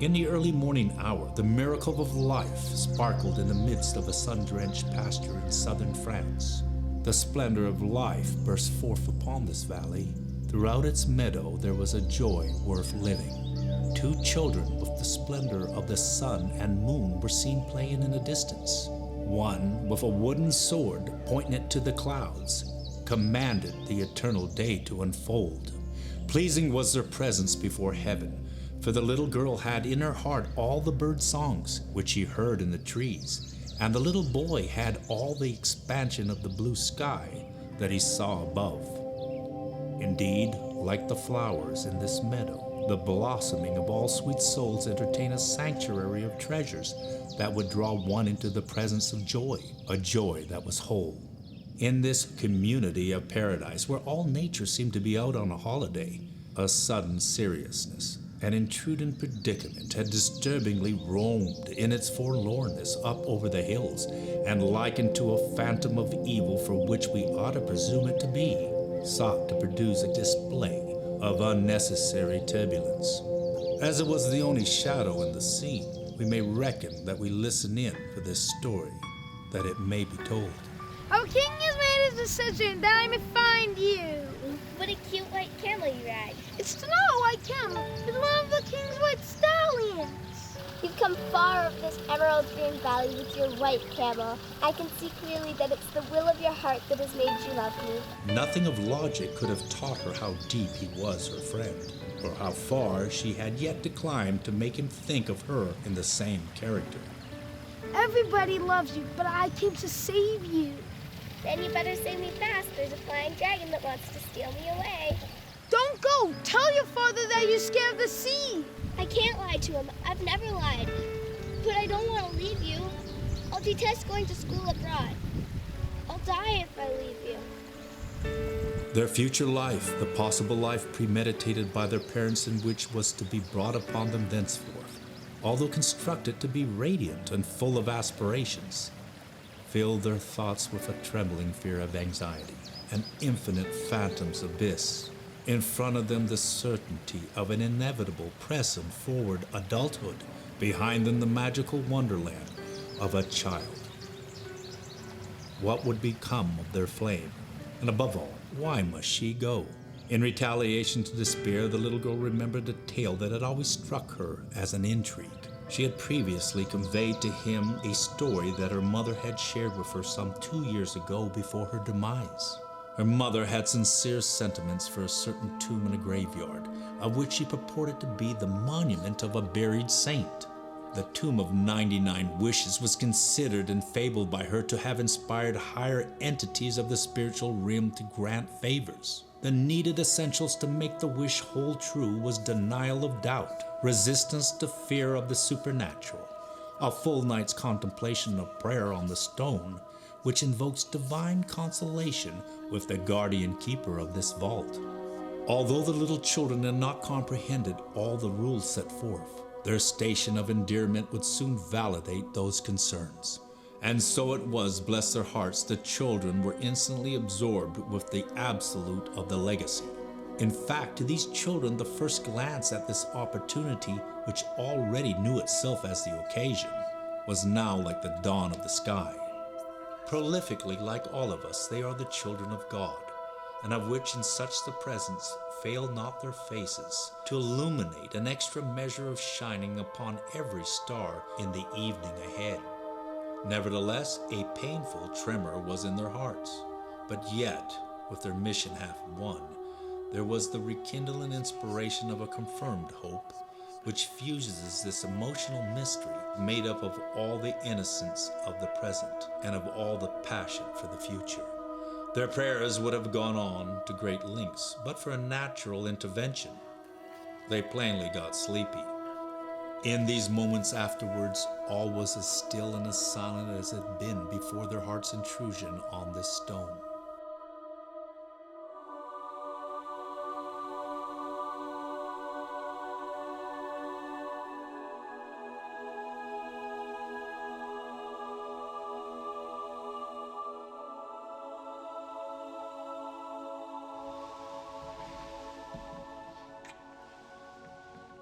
In the early morning hour, the miracle of life sparkled in the midst of a sun-drenched pasture in southern France. The splendor of life burst forth upon this valley. Throughout its meadow there was a joy worth living. 2 children with the splendor of the sun and moon were seen playing in the distance. One, with a wooden sword pointing it to the clouds, commanded the eternal day to unfold. Pleasing was their presence before heaven, for the little girl had in her heart all the bird songs which she heard in the trees, and the little boy had all the expansion of the blue sky that he saw above. Indeed, like the flowers in this meadow, the blossoming of all sweet souls entertain a sanctuary of treasures that would draw one into the presence of joy, a joy that was whole. In this community of paradise, where all nature seemed to be out on a holiday, a sudden seriousness, an intruding predicament had disturbingly roamed in its forlornness up over the hills, and likened to a phantom of evil for which we ought to presume it to be, sought to produce a display of unnecessary turbulence. As it was the only shadow in the scene, we may reckon that we listen in for this story, that it may be told. Our king has made his decision that I may find you. What a cute white camel you ride. It's not a white camel. It's one of the king's white stallions. You've come far up this emerald green valley with your white camel. I can see clearly that it's the will of your heart that has made you love me. Nothing of logic could have taught her how deep he was her friend, or how far she had yet to climb to make him think of her in the same character. Everybody loves you, but I came to save you. Then you better save me fast. There's a flying dragon that wants to steal me away. Don't go. Tell your father that you're scared of the sea. I can't lie to him. I've never lied. But I don't want to leave you. I'll detest going to school abroad. I'll die if I leave you. Their future life, the possible life premeditated by their parents and which was to be brought upon them thenceforth, although constructed to be radiant and full of aspirations, filled their thoughts with a trembling fear of anxiety, an infinite phantom's abyss. In front of them the certainty of an inevitable pressing forward adulthood, behind them the magical wonderland of a child. What would become of their flame? And above all, why must she go? In retaliation to despair, the little girl remembered a tale that had always struck her as an intrigue. She had previously conveyed to him a story that her mother had shared with her some 2 years ago before her demise. Her mother had sincere sentiments for a certain tomb in a graveyard, of which she purported to be the monument of a buried saint. The tomb of 99 wishes was considered and fabled by her to have inspired higher entities of the spiritual realm to grant favors. The needed essentials to make the wish hold true was denial of doubt, resistance to fear of the supernatural, a full night's contemplation of prayer on the stone, which invokes divine consolation with the guardian keeper of this vault. Although the little children had not comprehended all the rules set forth, their station of endearment would soon validate those concerns. And so it was, bless their hearts, the children were instantly absorbed with the absolute of the legacy. In fact, to these children, the first glance at this opportunity, which already knew itself as the occasion, was now like the dawn of the sky. Prolifically, like all of us, they are the children of God, and of which in such the presence fail not their faces, to illuminate an extra measure of shining upon every star in the evening ahead. Nevertheless, a painful tremor was in their hearts, but yet, with their mission half won, there was the rekindling inspiration of a confirmed hope, which fuses this emotional mystery made up of all the innocence of the present and of all the passion for the future. Their prayers would have gone on to great lengths, but for a natural intervention. They plainly got sleepy. In these moments afterwards, all was as still and as silent as it had been before their heart's intrusion on this stone.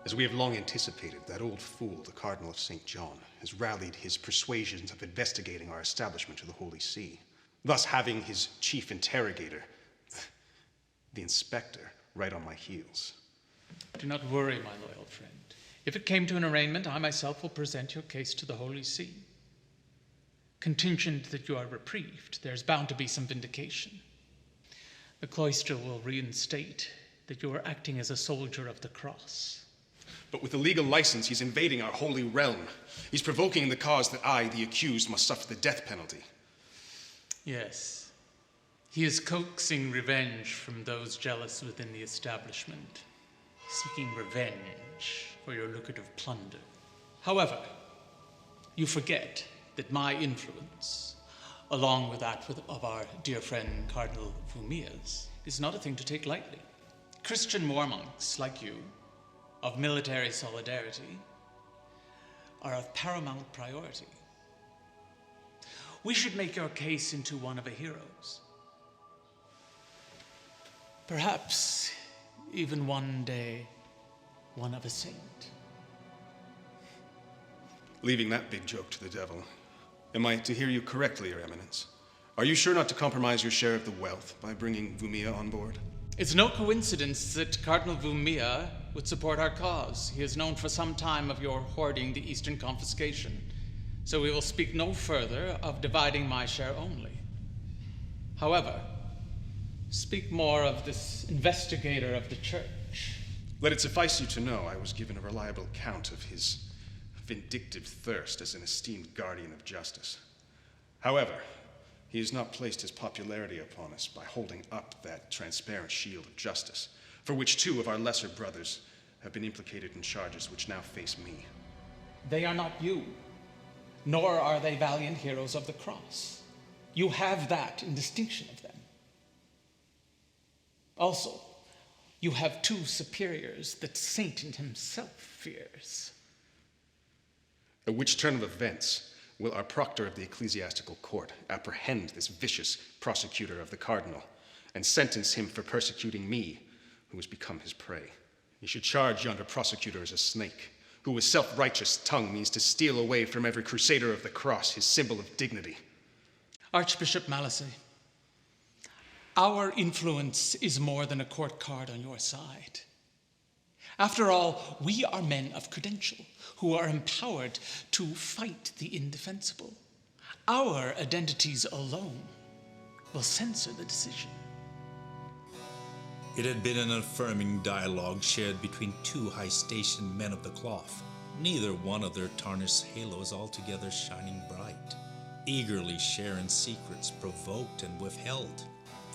As we have long anticipated, that old fool, the Cardinal of St. John, has rallied his persuasions of investigating our establishment to the Holy See, thus having his chief interrogator, the inspector, right on my heels. Do not worry, my loyal friend. If it came to an arraignment, I myself will present your case to the Holy See. Contingent that you are reprieved, there's bound to be some vindication. The cloister will reinstate that you are acting as a soldier of the cross. But with a legal license, he's invading our holy realm. He's provoking in the cause that I, the accused, must suffer the death penalty. Yes. He is coaxing revenge from those jealous within the establishment, seeking revenge for your lucrative plunder. However, you forget that my influence, along with that of our dear friend Cardinal Vumia's, is not a thing to take lightly. Christian war monks like you, of military solidarity, are of paramount priority. We should make your case into one of the heroes. Perhaps even one day, one of a saint. Leaving that big joke to the devil, am I to hear you correctly, Your Eminence? Are you sure not to compromise your share of the wealth by bringing Vumia on board? It's no coincidence that Cardinal Vumia would support our cause. He is known for some time of your hoarding the Eastern confiscation, so we will speak no further of dividing my share only. However, speak more of this investigator of the church. Let it suffice you to know I was given a reliable account of his vindictive thirst as an esteemed guardian of justice. However, he has not placed his popularity upon us by holding up that transparent shield of justice, for which 2 of our lesser brothers have been implicated in charges which now face me. They are not you, nor are they valiant heroes of the cross. You have that in distinction of them. Also, you have 2 superiors that Satan himself fears. At which turn of events will our proctor of the ecclesiastical court apprehend this vicious prosecutor of the cardinal and sentence him for persecuting me, who has become his prey. He should charge yonder prosecutor as a snake, who with self-righteous tongue means to steal away from every crusader of the cross his symbol of dignity. Archbishop Malice, our influence is more than a court card on your side. After all, we are men of credential who are empowered to fight the indefensible. Our identities alone will censor the decision. It had been an affirming dialogue shared between 2 high-stationed men of the cloth, neither one of their tarnished halos altogether shining bright, eagerly sharing secrets provoked and withheld.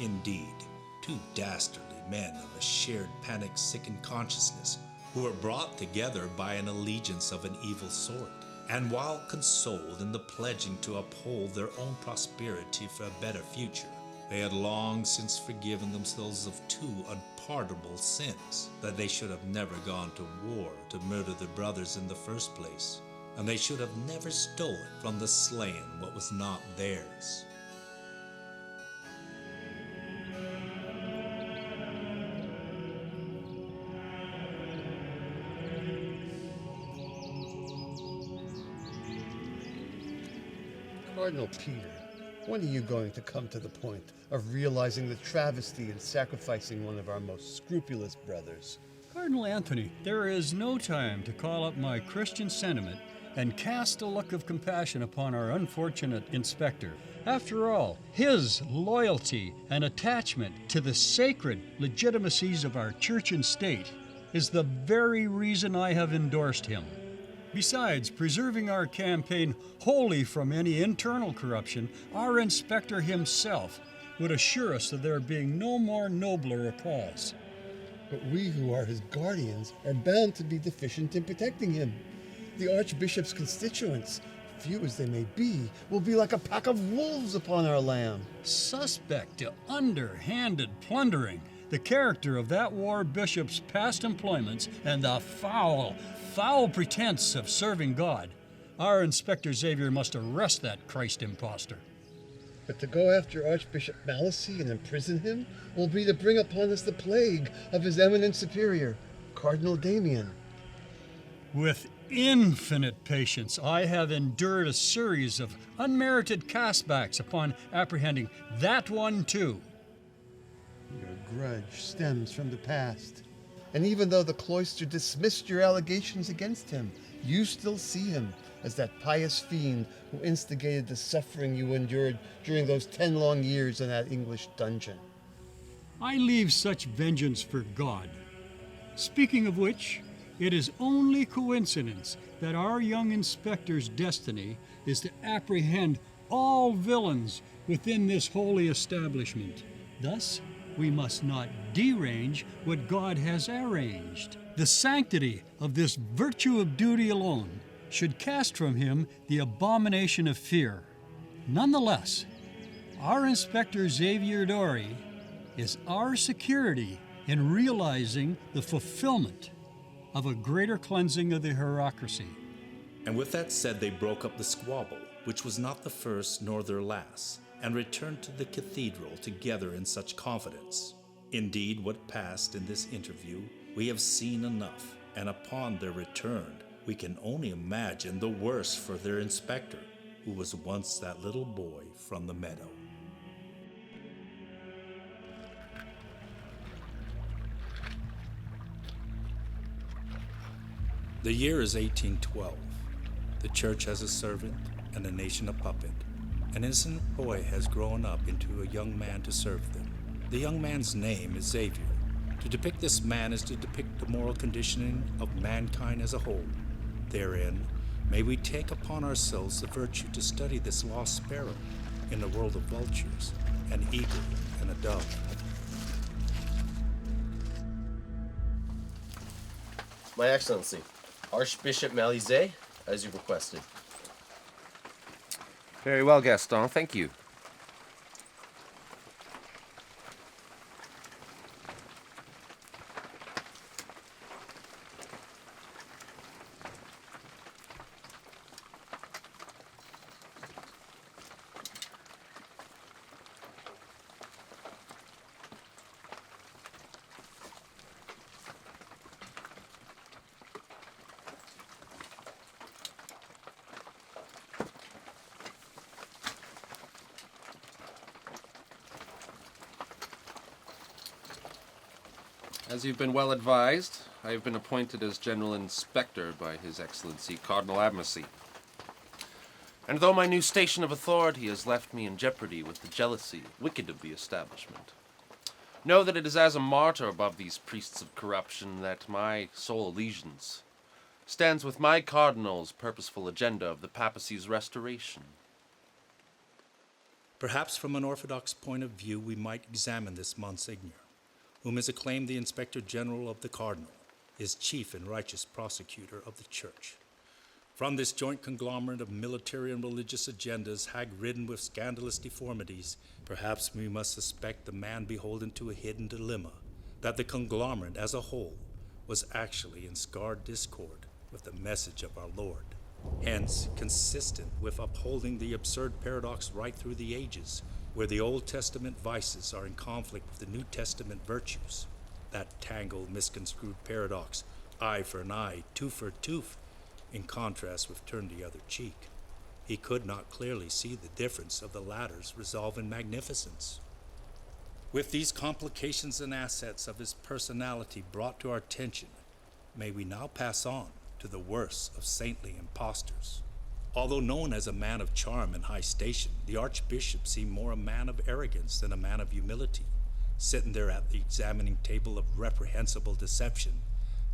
Indeed, 2 dastardly men of a shared panic-sickened consciousness who were brought together by an allegiance of an evil sort, and while consoled in the pledging to uphold their own prosperity for a better future, they had long since forgiven themselves of 2 unpardonable sins, that they should have never gone to war to murder their brothers in the first place, and they should have never stolen from the slain what was not theirs. Cardinal Peter, when are you going to come to the point of realizing the travesty in sacrificing one of our most scrupulous brothers? Cardinal Anthony, there is no time to call up my Christian sentiment and cast a look of compassion upon our unfortunate inspector. After all, his loyalty and attachment to the sacred legitimacies of our church and state is the very reason I have endorsed him. Besides preserving our campaign wholly from any internal corruption, our inspector himself would assure us of there being no more nobler a cause. But we who are his guardians are bound to be deficient in protecting him. The Archbishop's constituents, few as they may be, will be like a pack of wolves upon our lamb. Suspect to underhanded plundering, the character of that war bishop's past employments, and the foul pretense of serving God, our Inspector Xavier must arrest that Christ impostor. But to go after Archbishop Malice and imprison him will be to bring upon us the plague of his eminent superior, Cardinal Damien. With infinite patience, I have endured a series of unmerited castbacks upon apprehending that one too. Your grudge stems from the past. And even though the cloister dismissed your allegations against him, you still see him as that pious fiend who instigated the suffering you endured during those 10 long years in that English dungeon. I leave such vengeance for God. Speaking of which, it is only coincidence that our young inspector's destiny is to apprehend all villains within this holy establishment. Thus, we must not derange what God has arranged. The sanctity of this virtue of duty alone should cast from him the abomination of fear. Nonetheless, our Inspector Xavier Dory is our security in realizing the fulfillment of a greater cleansing of the hierocracy. And with that said, they broke up the squabble, which was not the first nor their last, and returned to the cathedral together in such confidence. Indeed, what passed in this interview we have seen enough, and upon their return we can only imagine the worst for their inspector, who was once that little boy from the meadow. The year is 1812. The church has a servant and the nation a puppet. An innocent boy has grown up into a young man to serve them. The young man's name is Xavier. To depict this man is to depict the moral conditioning of mankind as a whole. Therein, may we take upon ourselves the virtue to study this lost sparrow in the world of vultures, an eagle and a dove. My Excellency, Archbishop Malizet, as you requested. Very well, Gaston, thank you. As you've been well advised, I have been appointed as General Inspector by His Excellency Cardinal Admiralty. And though my new station of authority has left me in jeopardy with the jealousy wicked of the establishment, know that it is as a martyr above these priests of corruption that my sole allegiance stands with my cardinal's purposeful agenda of the papacy's restoration. Perhaps from an orthodox point of view we might examine this Monsignor, whom is acclaimed the Inspector General of the Cardinal, is chief and righteous prosecutor of the Church. From this joint conglomerate of military and religious agendas, hag-ridden with scandalous deformities, perhaps we must suspect the man beholden to a hidden dilemma, that the conglomerate as a whole was actually in scarred discord with the message of our Lord. Hence, consistent with upholding the absurd paradox right through the ages, where the Old Testament vices are in conflict with the New Testament virtues, that tangled, misconstrued paradox, eye for an eye, tooth for a tooth, in contrast with turn the other cheek. He could not clearly see the difference of the latter's resolve in magnificence. With these complications and assets of his personality brought to our attention, may we now pass on to the worst of saintly impostors. Although known as a man of charm and high station, the Archbishop seemed more a man of arrogance than a man of humility, sitting there at the examining table of reprehensible deception,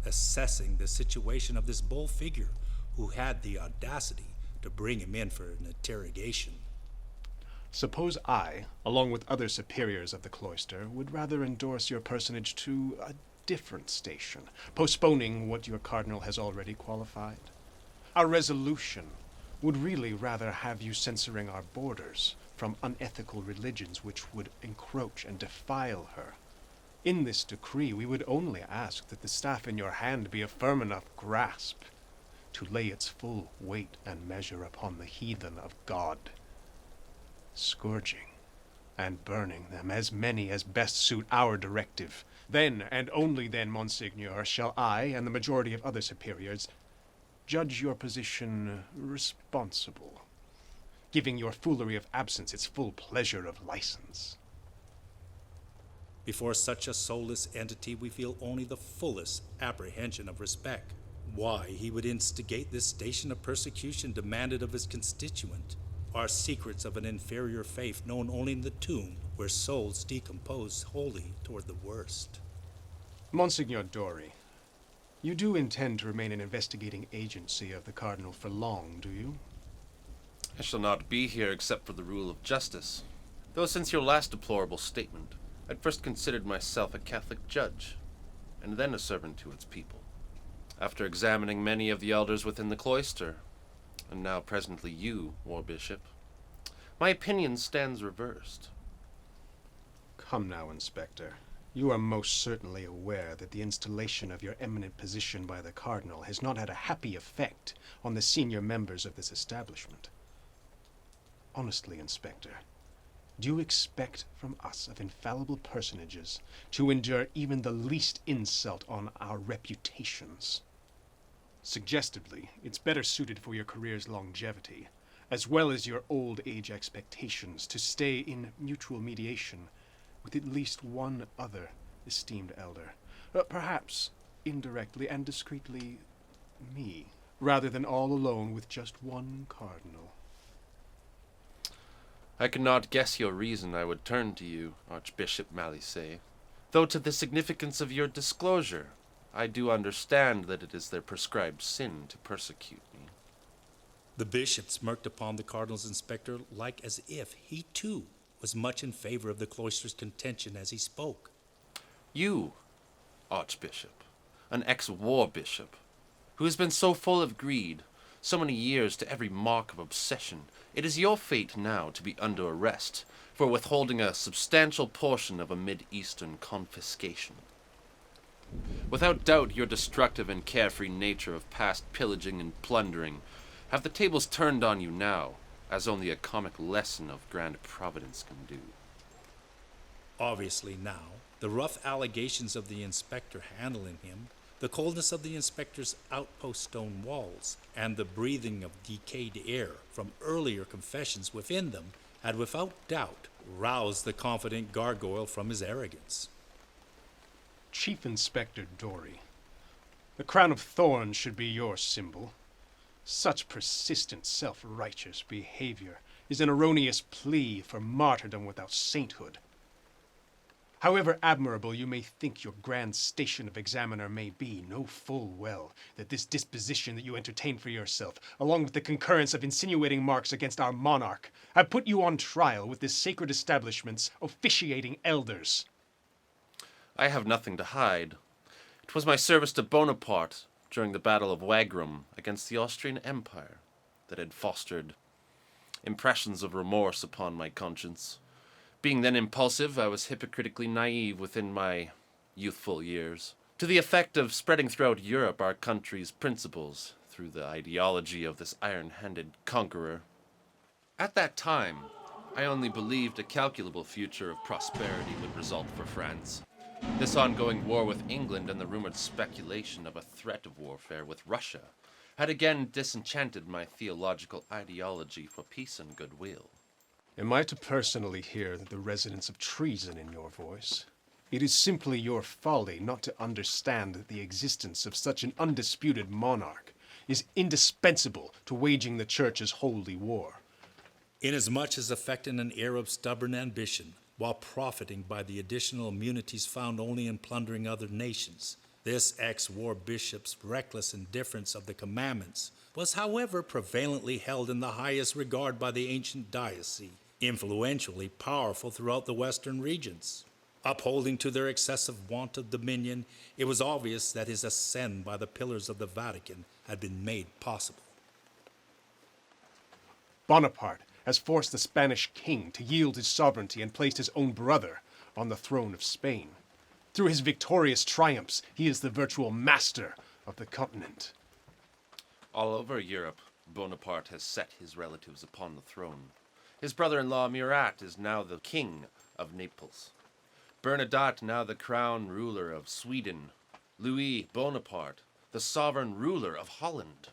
assessing the situation of this bold figure who had the audacity to bring him in for an interrogation. Suppose I, along with other superiors of the cloister, would rather endorse your personage to a different station, postponing what your cardinal has already qualified. Our resolution would really rather have you censoring our borders from unethical religions which would encroach and defile her. In this decree, we would only ask that the staff in your hand be a firm enough grasp to lay its full weight and measure upon the heathen of God, scourging and burning them as many as best suit our directive. Then, and only then, Monseigneur, shall I and the majority of other superiors judge your position responsible, giving your foolery of absence its full pleasure of license. Before such a soulless entity, we feel only the fullest apprehension of respect. Why he would instigate this station of persecution demanded of his constituent are secrets of an inferior faith known only in the tomb, where souls decompose wholly toward the worst. Monsignor Dory, you do intend to remain an investigating agency of the Cardinal for long, do you? I shall not be here except for the rule of justice. Though since your last deplorable statement, I'd first considered myself a Catholic judge, and then a servant to its people. After examining many of the elders within the cloister, and now presently you, War Bishop, my opinion stands reversed. Come now, Inspector. You are most certainly aware that the installation of your eminent position by the Cardinal has not had a happy effect on the senior members of this establishment. Honestly, Inspector, do you expect from us of infallible personages to endure even the least insult on our reputations? Suggestively, it's better suited for your career's longevity, as well as your old age expectations, to stay in mutual mediation with at least one other esteemed elder. Perhaps indirectly and discreetly me, rather than all alone with just one cardinal. I could not guess your reason I would turn to you, Archbishop Malice, though to the significance of your disclosure, I do understand that it is their prescribed sin to persecute me. The bishop smirked upon the cardinal's inspector like as if he too was much in favor of the cloister's contention as he spoke. You, Archbishop, an ex-war bishop, who has been so full of greed, so many years to every mark of obsession, it is your fate now to be under arrest for withholding a substantial portion of a Mid-Eastern confiscation. Without doubt, your destructive and carefree nature of past pillaging and plundering have the tables turned on you now, as only a comic lesson of grand providence can do. Obviously now, the rough allegations of the inspector handling him, the coldness of the inspector's outpost stone walls, and the breathing of decayed air from earlier confessions within them had without doubt roused the confident gargoyle from his arrogance. Chief Inspector Dory, the crown of thorns should be your symbol. Such persistent self-righteous behavior is an erroneous plea for martyrdom without sainthood. However admirable you may think your grand station of examiner may be, know full well that this disposition that you entertain for yourself, along with the concurrence of insinuating marks against our monarch, have put you on trial with this sacred establishment's officiating elders. I have nothing to hide. It was my service to Bonaparte during the Battle of Wagram against the Austrian Empire that had fostered impressions of remorse upon my conscience. Being then impulsive, I was hypocritically naive within my youthful years, to the effect of spreading throughout Europe our country's principles through the ideology of this iron-handed conqueror. At that time, I only believed a calculable future of prosperity would result for France. This ongoing war with England and the rumored speculation of a threat of warfare with Russia had again disenchanted my theological ideology for peace and goodwill. Am I to personally hear the resonance of treason in your voice? It is simply your folly not to understand that the existence of such an undisputed monarch is indispensable to waging the Church's holy war. Inasmuch as affecting an air of stubborn ambition, while profiting by the additional immunities found only in plundering other nations, this ex-war bishop's reckless indifference of the commandments was, however, prevalently held in the highest regard by the ancient diocese, influentially powerful throughout the western regions. Upholding to their excessive want of dominion, it was obvious that his ascent by the pillars of the Vatican had been made possible. Bonaparte has forced the Spanish king to yield his sovereignty and placed his own brother on the throne of Spain. Through his victorious triumphs, he is the virtual master of the continent. All over Europe, Bonaparte has set his relatives upon the throne. His brother-in-law Murat is now the king of Naples. Bernadotte now the crown ruler of Sweden. Louis Bonaparte, the sovereign ruler of Holland.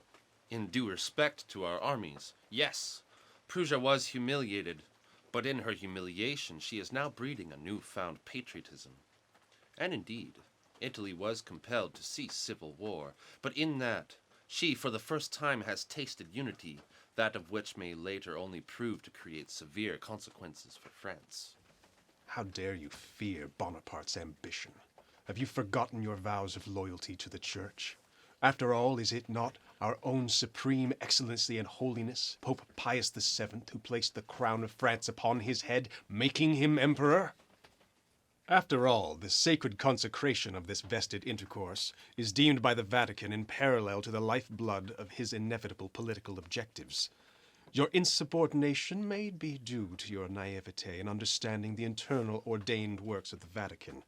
In due respect to our armies, yes, Prussia was humiliated, but in her humiliation she is now breeding a newfound patriotism. And indeed, Italy was compelled to cease civil war, but in that, she for the first time has tasted unity, that of which may later only prove to create severe consequences for France. How dare you fear Bonaparte's ambition? Have you forgotten your vows of loyalty to the Church? After all, is it not our own supreme excellency and holiness, Pope Pius VII, who placed the crown of France upon his head, making him emperor? After all, the sacred consecration of this vested intercourse is deemed by the Vatican in parallel to the lifeblood of his inevitable political objectives. Your insubordination may be due to your naivete in understanding the internal ordained works of the Vatican,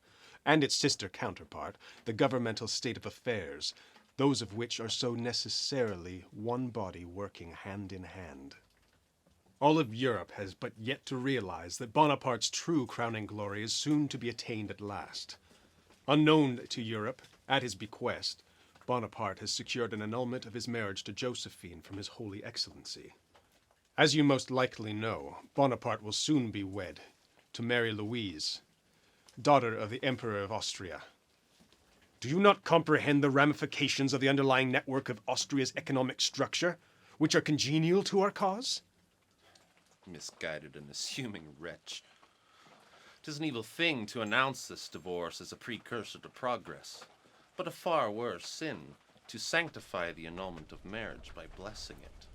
and its sister counterpart, the governmental state of affairs, those of which are so necessarily one body working hand in hand. All of Europe has but yet to realize that Bonaparte's true crowning glory is soon to be attained at last. Unknown to Europe, at his bequest, Bonaparte has secured an annulment of his marriage to Josephine from his Holy Excellency. As you most likely know, Bonaparte will soon be wed to Mary Louise, daughter of the Emperor of Austria. Do you not comprehend the ramifications of the underlying network of Austria's economic structure, which are congenial to our cause? Misguided and assuming wretch. 'Tis an evil thing to announce this divorce as a precursor to progress, but a far worse sin to sanctify the annulment of marriage by blessing it.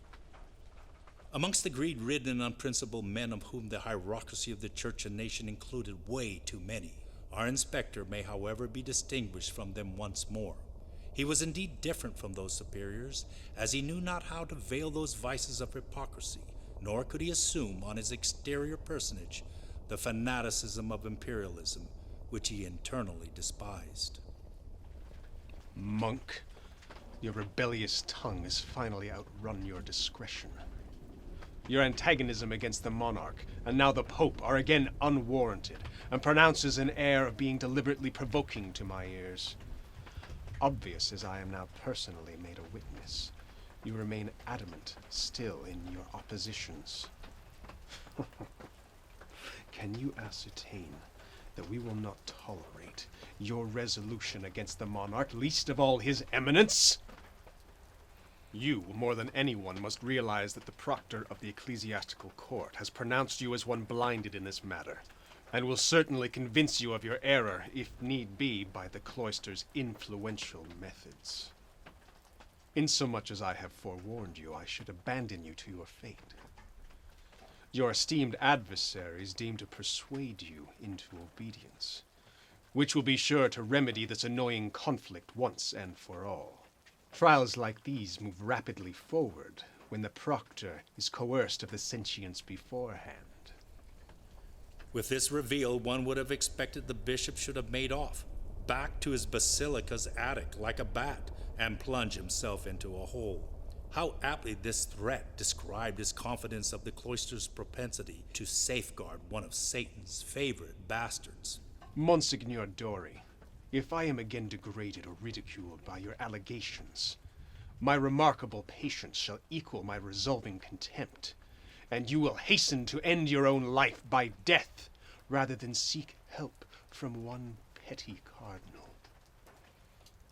Amongst the greed-ridden and unprincipled men of whom the hierarchy of the church and nation included way too many, our inspector may, however, be distinguished from them once more. He was indeed different from those superiors, as he knew not how to veil those vices of hypocrisy, nor could he assume on his exterior personage the fanaticism of imperialism, which he internally despised. Monk, your rebellious tongue has finally outrun your discretion. Your antagonism against the monarch, and now the Pope, are again unwarranted, and pronounces an air of being deliberately provoking to my ears. Obvious as I am now personally made a witness, you remain adamant still in your oppositions. Can you ascertain that we will not tolerate your resolution against the monarch, least of all his eminence? You, more than anyone, must realize that the proctor of the ecclesiastical court has pronounced you as one blinded in this matter, and will certainly convince you of your error, if need be, by the cloister's influential methods. Insomuch as I have forewarned you, I should abandon you to your fate. Your esteemed adversaries deem to persuade you into obedience, which will be sure to remedy this annoying conflict once and for all. Trials like these move rapidly forward when the proctor is coerced of the sentience beforehand. With this reveal, one would have expected the bishop should have made off, back to his basilica's attic like a bat, and plunge himself into a hole. How aptly this threat described his confidence of the cloister's propensity to safeguard one of Satan's favorite bastards. Monsignor Dori, if I am again degraded or ridiculed by your allegations, my remarkable patience shall equal my resolving contempt, and you will hasten to end your own life by death, rather than seek help from one petty cardinal.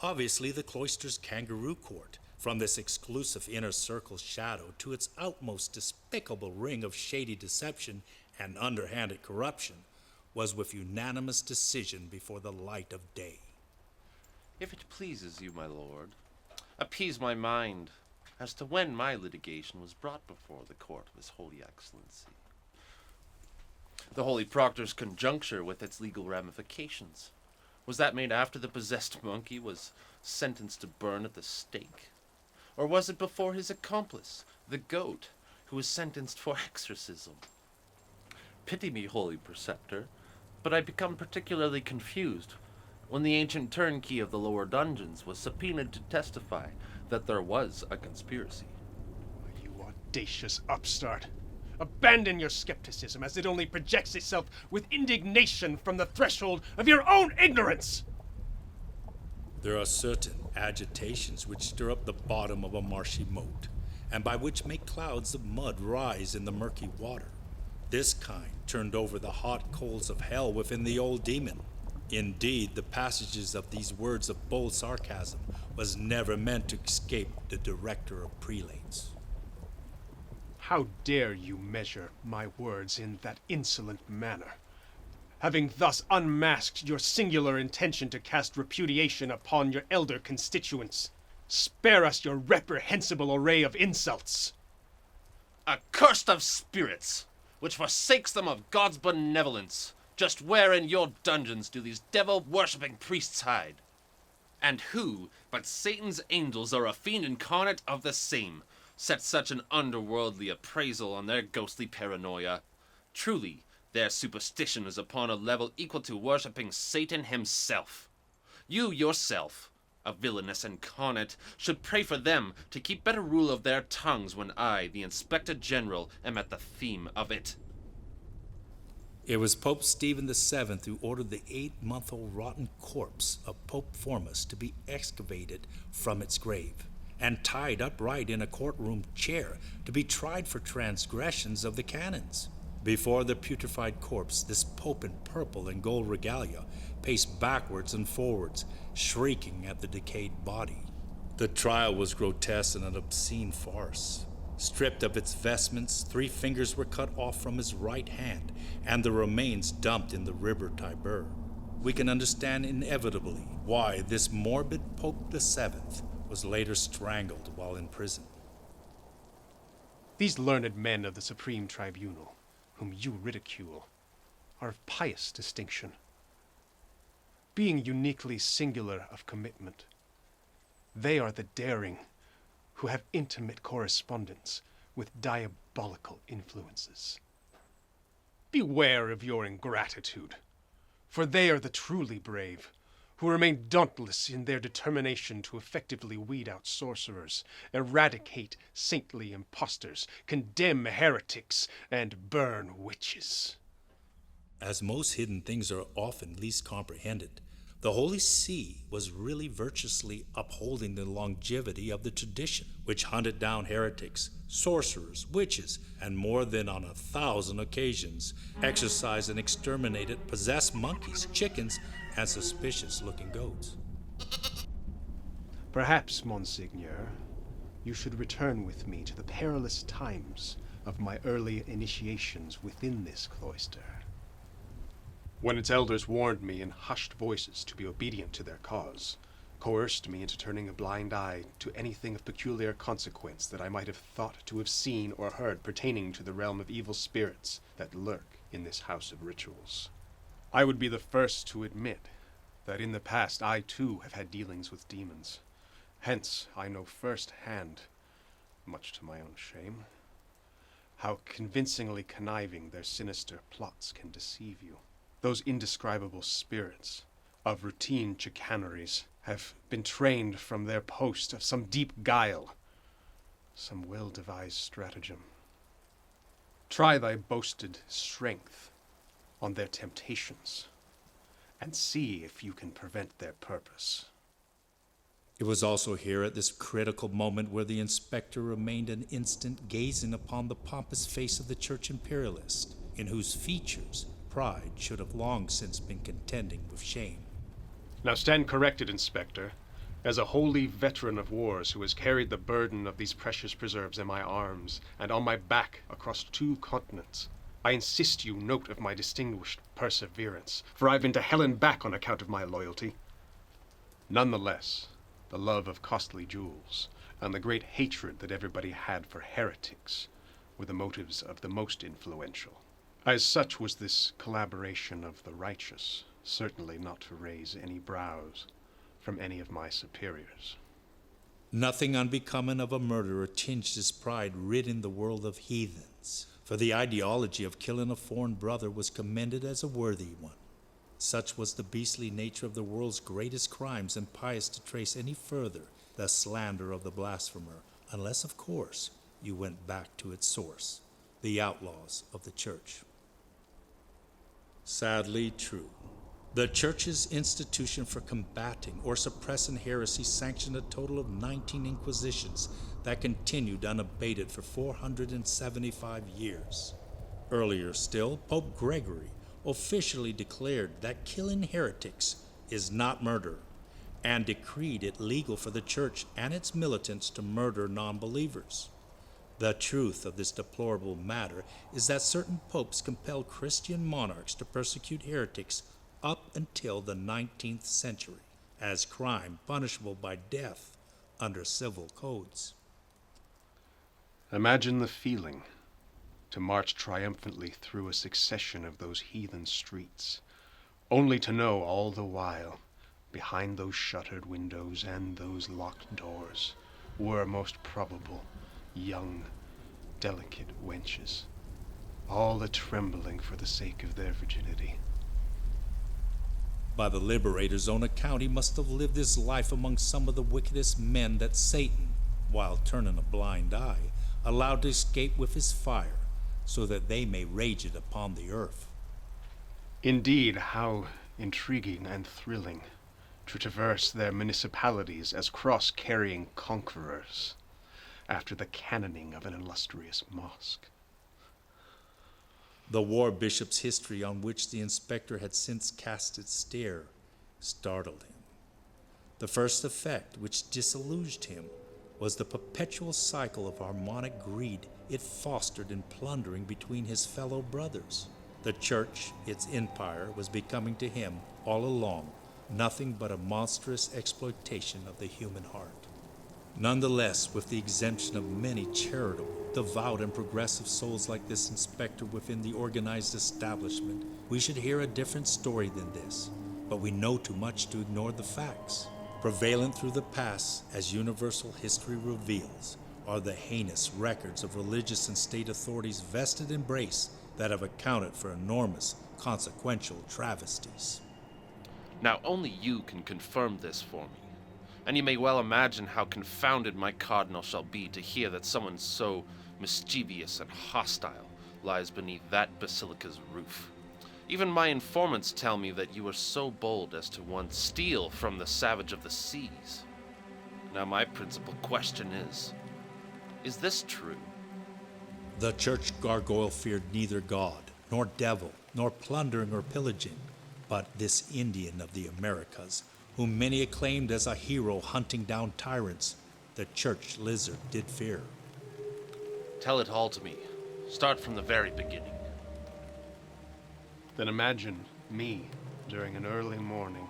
Obviously, the cloister's kangaroo court, from this exclusive inner circle's shadow to its outmost despicable ring of shady deception and underhanded corruption, was with unanimous decision before the light of day. If it pleases you, my lord, appease my mind as to when my litigation was brought before the court of His Holy Excellency. The Holy Proctor's conjuncture with its legal ramifications. Was that made after the possessed monkey was sentenced to burn at the stake? Or was it before his accomplice, the goat, who was sentenced for exorcism? Pity me, holy preceptor, but I become particularly confused when the ancient turnkey of the lower dungeons was subpoenaed to testify that there was a conspiracy. You audacious upstart! Abandon your skepticism, as it only projects itself with indignation from the threshold of your own ignorance! There are certain agitations which stir up the bottom of a marshy moat, and by which make clouds of mud rise in the murky water. This kind turned over the hot coals of hell within the old demon. Indeed, the passages of these words of bold sarcasm was never meant to escape the director of prelates. How dare you measure my words in that insolent manner? Having thus unmasked your singular intention to cast repudiation upon your elder constituents, spare us your reprehensible array of insults. Accursed of spirits, which forsakes them of God's benevolence, just where in your dungeons do these devil-worshipping priests hide? And who, but Satan's angels or a fiend incarnate of the same, set such an underworldly appraisal on their ghostly paranoia? Truly, their superstition is upon a level equal to worshipping Satan himself. You yourself, a villainous incarnate, should pray for them to keep better rule of their tongues when I, the Inspector General, am at the theme of it. It was Pope Stephen VII who ordered the 8-month-old rotten corpse of Pope Formus to be excavated from its grave and tied upright in a courtroom chair to be tried for transgressions of the canons. Before the putrefied corpse, this pope in purple and gold regalia paced backwards and forwards, shrieking at the decayed body. The trial was grotesque and an obscene farce. Stripped of its vestments, 3 fingers were cut off from his right hand, and the remains dumped in the river Tiber. We can understand inevitably why this morbid Pope VII was later strangled while in prison. These learned men of the Supreme Tribunal, whom you ridicule, are of pious distinction. Being uniquely singular of commitment, they are the daring who have intimate correspondence with diabolical influences. Beware of your ingratitude, for they are the truly brave, who remain dauntless in their determination to effectively weed out sorcerers, eradicate saintly impostors, condemn heretics, and burn witches. As most hidden things are often least comprehended, the Holy See was really virtuously upholding the longevity of the tradition, which hunted down heretics, sorcerers, witches, and more than on 1,000 occasions exorcised and exterminated possessed monkeys, chickens, and suspicious-looking goats. Perhaps, Monseigneur, you should return with me to the perilous times of my early initiations within this cloister, when its elders warned me in hushed voices to be obedient to their cause, coerced me into turning a blind eye to anything of peculiar consequence that I might have thought to have seen or heard pertaining to the realm of evil spirits that lurk in this house of rituals. I would be the first to admit that in the past I too have had dealings with demons. Hence I know firsthand, much to my own shame, how convincingly conniving their sinister plots can deceive you. Those indescribable spirits of routine chicaneries have been trained from their post of some deep guile, some well-devised stratagem. Try thy boasted strength on their temptations, and see if you can prevent their purpose. It was also here at this critical moment where the inspector remained an instant gazing upon the pompous face of the church imperialist, in whose features pride should have long since been contending with shame. Now stand corrected, Inspector. As a holy veteran of wars who has carried the burden of these precious preserves in my arms and on my back across 2 continents, I insist you note of my distinguished perseverance, for I've been to hell and back on account of my loyalty. Nonetheless, the love of costly jewels and the great hatred that everybody had for heretics were the motives of the most influential. As such was this collaboration of the righteous certainly not to raise any brows from any of my superiors. Nothing unbecoming of a murderer tinged his pride ridding the world of heathens, for the ideology of killing a foreign brother was commended as a worthy one. Such was the beastly nature of the world's greatest crimes, impious to trace any further the slander of the blasphemer, unless, of course, you went back to its source, the outlaws of the church. Sadly true. The Church's institution for combating or suppressing heresy sanctioned a total of 19 inquisitions that continued unabated for 475 years. Earlier still, Pope Gregory officially declared that killing heretics is not murder, and decreed it legal for the Church and its militants to murder non-believers. The truth of this deplorable matter is that certain popes compelled Christian monarchs to persecute heretics up until the 19th century as crime punishable by death under civil codes. Imagine the feeling to march triumphantly through a succession of those heathen streets, only to know all the while, behind those shuttered windows and those locked doors, were most probable young, delicate wenches, all a-trembling for the sake of their virginity. By the liberator's own account, he must have lived his life among some of the wickedest men that Satan, while turning a blind eye, allowed to escape with his fire, so that they may rage it upon the earth. Indeed, how intriguing and thrilling to traverse their municipalities as cross-carrying conquerors after the cannoning of an illustrious mosque. The war bishop's history, on which the inspector had since cast its stare, startled him. The first effect which disillusioned him was the perpetual cycle of harmonic greed it fostered in plundering between his fellow brothers. The Church, its empire, was becoming to him, all along, nothing but a monstrous exploitation of the human heart. Nonetheless, with the exemption of many charitable, devout, and progressive souls like this inspector within the organized establishment, we should hear a different story than this, but we know too much to ignore the facts. Prevalent through the past, as universal history reveals, are the heinous records of religious and state authorities' vested embrace that have accounted for enormous, consequential travesties. Now only you can confirm this for me. And you may well imagine how confounded my cardinal shall be to hear that someone so mischievous and hostile lies beneath that basilica's roof. Even my informants tell me that you were so bold as to once steal from the savage of the seas. Now my principal question is this true? The Church gargoyle feared neither God, nor devil, nor plundering or pillaging, but this Indian of the Americas, whom many acclaimed as a hero hunting down tyrants, the Church lizard did fear. Tell it all to me. Start from the very beginning. Then imagine me during an early morning,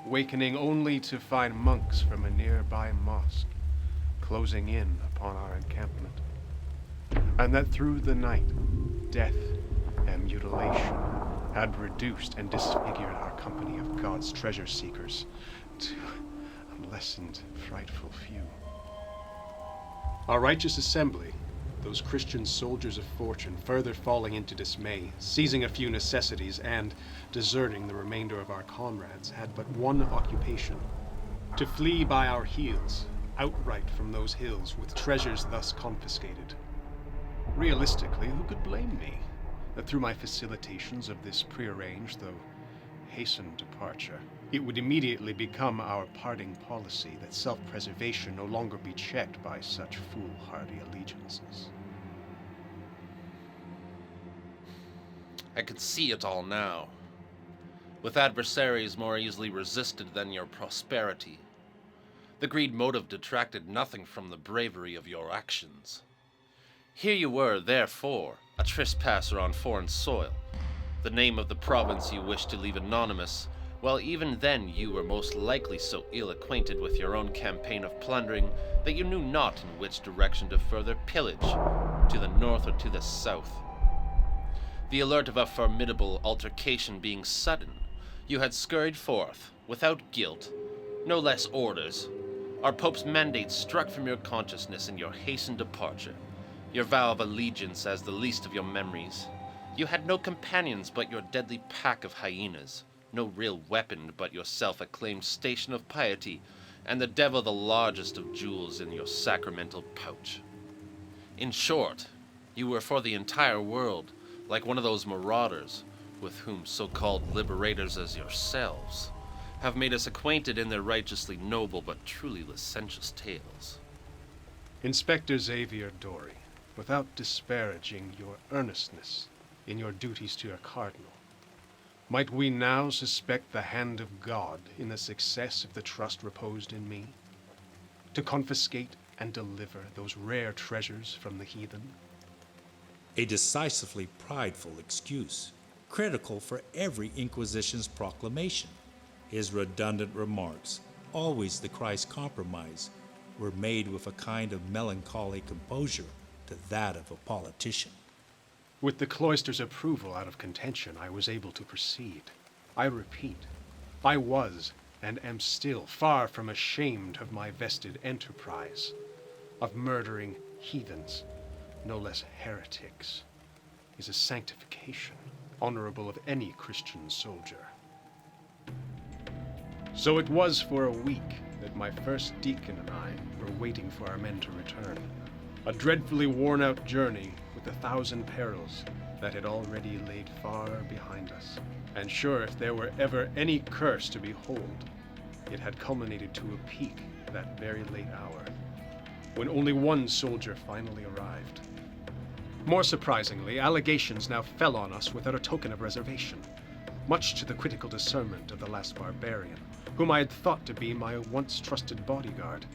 wakening only to find monks from a nearby mosque closing in upon our encampment, and that through the night, death and mutilation had reduced and disfigured our company of God's treasure seekers to a lessened, frightful few. Our righteous assembly, those Christian soldiers of fortune, further falling into dismay, seizing a few necessities, and deserting the remainder of our comrades, had but one occupation: to flee by our heels, outright from those hills, with treasures thus confiscated. Realistically, who could blame me that through my facilitations of this prearranged, though hastened departure, it would immediately become our parting policy that self-preservation no longer be checked by such foolhardy allegiances? I can see it all now. With adversaries more easily resisted than your prosperity, the greed motive detracted nothing from the bravery of your actions. Here you were, therefore, a trespasser on foreign soil, the name of the province you wished to leave anonymous, while even then you were most likely so ill acquainted with your own campaign of plundering that you knew not in which direction to further pillage, to the north or to the south. The alert of a formidable altercation being sudden, you had scurried forth, without guilt, no less orders. Our Pope's mandate struck from your consciousness in your hastened departure, your vow of allegiance as the least of your memories. You had no companions but your deadly pack of hyenas, no real weapon but your self-acclaimed station of piety, and the devil the largest of jewels in your sacramental pouch. In short, you were for the entire world like one of those marauders, with whom so-called liberators as yourselves have made us acquainted in their righteously noble but truly licentious tales. Inspector Xavier Dory, without disparaging your earnestness in your duties to your cardinal, might we now suspect the hand of God in the success of the trust reposed in me, to confiscate and deliver those rare treasures from the heathen? A decisively prideful excuse, critical for every Inquisition's proclamation. His redundant remarks, always the Christ compromise, were made with a kind of melancholy composure to that of a politician. With the cloister's approval out of contention, I was able to proceed. I repeat, I was and am still far from ashamed of my vested enterprise of murdering heathens, no less heretics, is a sanctification honorable of any Christian soldier. So it was for a week that my first deacon and I were waiting for our men to return. A dreadfully worn-out journey with 1,000 perils that had already laid far behind us. And sure, if there were ever any curse to behold, it had culminated to a peak that very late hour, when only one soldier finally arrived. More surprisingly, allegations now fell on us without a token of reservation, much to the critical discernment of the last barbarian, whom I had thought to be my once trusted bodyguard.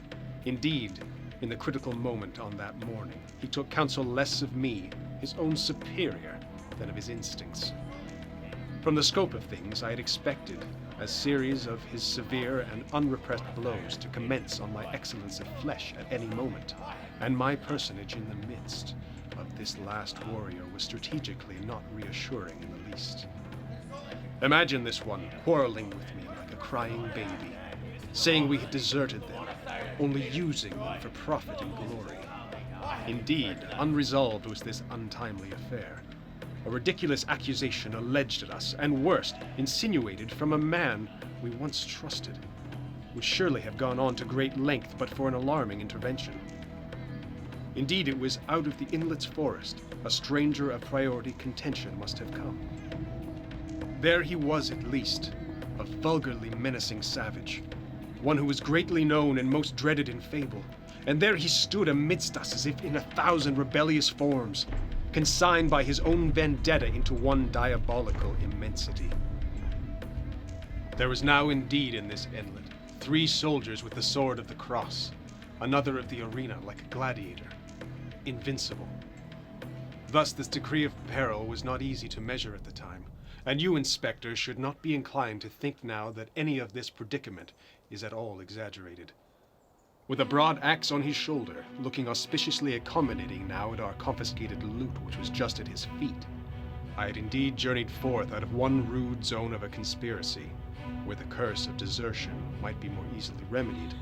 Indeed, in the critical moment on that morning, he took counsel less of me, his own superior, than of his instincts. From the scope of things, I had expected a series of his severe and unrepressed blows to commence on my excellence of flesh at any moment, and my personage in the midst of this last warrior was strategically not reassuring in the least. Imagine this one quarreling with me like a crying baby, saying we had deserted them, only using them for profit and glory. Indeed, unresolved was this untimely affair. A ridiculous accusation alleged at us, and worst, insinuated from a man we once trusted, would surely have gone on to great length but for an alarming intervention. Indeed, it was out of the inlet's forest a stranger of priority contention must have come. There he was, at least, a vulgarly menacing savage, one who was greatly known and most dreaded in fable, and there he stood amidst us as if in 1,000 rebellious forms, consigned by his own vendetta into one diabolical immensity. There was now indeed in this inlet 3 soldiers with the sword of the cross, another of the arena like a gladiator, invincible. Thus this decree of peril was not easy to measure at the time, and you, Inspector, should not be inclined to think now that any of this predicament is at all exaggerated. With a broad axe on his shoulder, looking auspiciously accommodating now at our confiscated loot which was just at his feet, I had indeed journeyed forth out of one rude zone of a conspiracy, where the curse of desertion might be more easily remedied,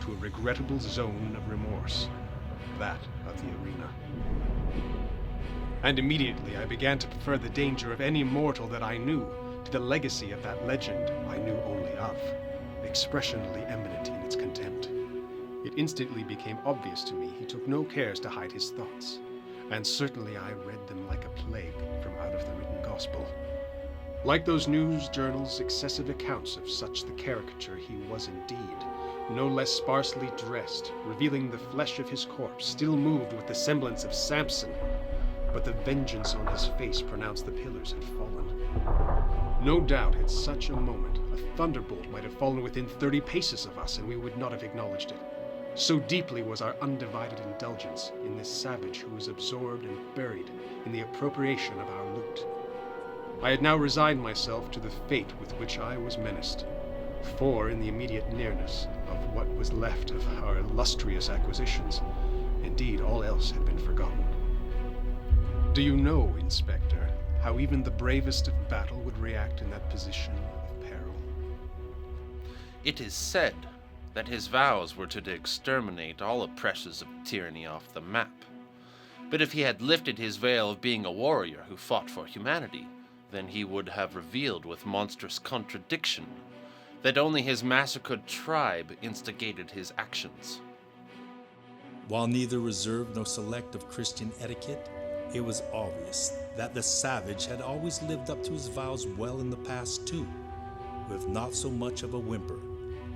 to a regrettable zone of remorse, that of the arena. And immediately I began to prefer the danger of any mortal that I knew to the legacy of that legend I knew only of, expressionally eminent in its contempt. It instantly became obvious to me he took no cares to hide his thoughts, and certainly I read them like a plague from out of the written gospel. Like those news journals' excessive accounts of such the caricature he was indeed, no less sparsely dressed, revealing the flesh of his corpse, still moved with the semblance of Samson, but the vengeance on his face pronounced the pillars had fallen. No doubt at such a moment a thunderbolt might have fallen within 30 paces of us, and we would not have acknowledged it. So deeply was our undivided indulgence in this savage who was absorbed and buried in the appropriation of our loot. I had now resigned myself to the fate with which I was menaced, for in the immediate nearness of what was left of our illustrious acquisitions, indeed all else had been forgotten. Do you know, Inspector, how even the bravest of battle would react in that position of peril? It is said that his vows were to exterminate all oppressors of tyranny off the map. But if he had lifted his veil of being a warrior who fought for humanity, then he would have revealed with monstrous contradiction that only his massacred tribe instigated his actions. While neither reserved nor select of Christian etiquette, It was obvious that the savage had always lived up to his vows well in the past too, with not so much of a whimper,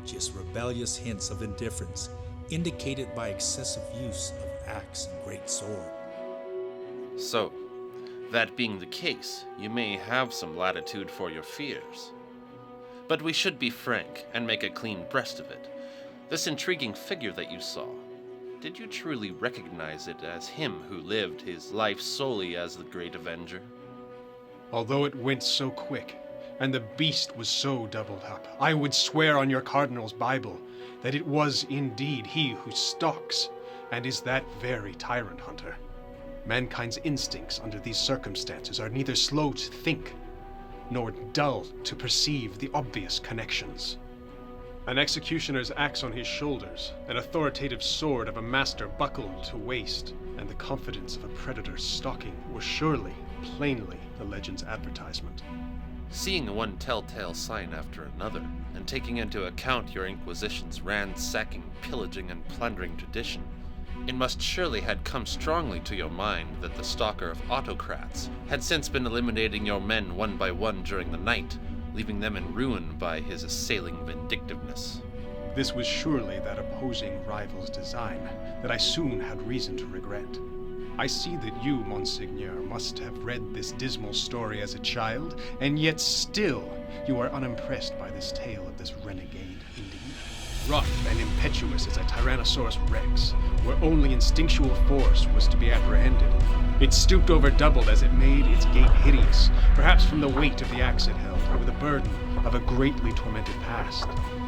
just rebellious hints of indifference indicated by excessive use of axe and great sword. So, that being the case, you may have some latitude for your fears. But we should be frank and make a clean breast of it. This intriguing figure that you saw, did you truly recognize it as him who lived his life solely as the great avenger? Although it went so quick, and the beast was so doubled up, I would swear on your cardinal's Bible that it was indeed he who stalks, and is that very tyrant hunter. Mankind's instincts under these circumstances are neither slow to think, nor dull to perceive the obvious connections. An executioner's axe on his shoulders, an authoritative sword of a master buckled to waist, and the confidence of a predator stalking were surely, plainly, the legend's advertisement. Seeing one telltale sign after another, and taking into account your Inquisition's ransacking, pillaging, and plundering tradition, it must surely had come strongly to your mind that the stalker of autocrats had since been eliminating your men one by one during the night, leaving them in ruin by his assailing vindictiveness. This was surely that opposing rival's design that I soon had reason to regret. I see that you, Monseigneur, must have read this dismal story as a child, and yet still you are unimpressed by this tale of this renegade, indeed. Rough and impetuous as a Tyrannosaurus Rex, where only instinctual force was to be apprehended, it stooped over doubled as it made its gait hideous, perhaps from the weight of the axe it held, or the burden of a greatly tormented past.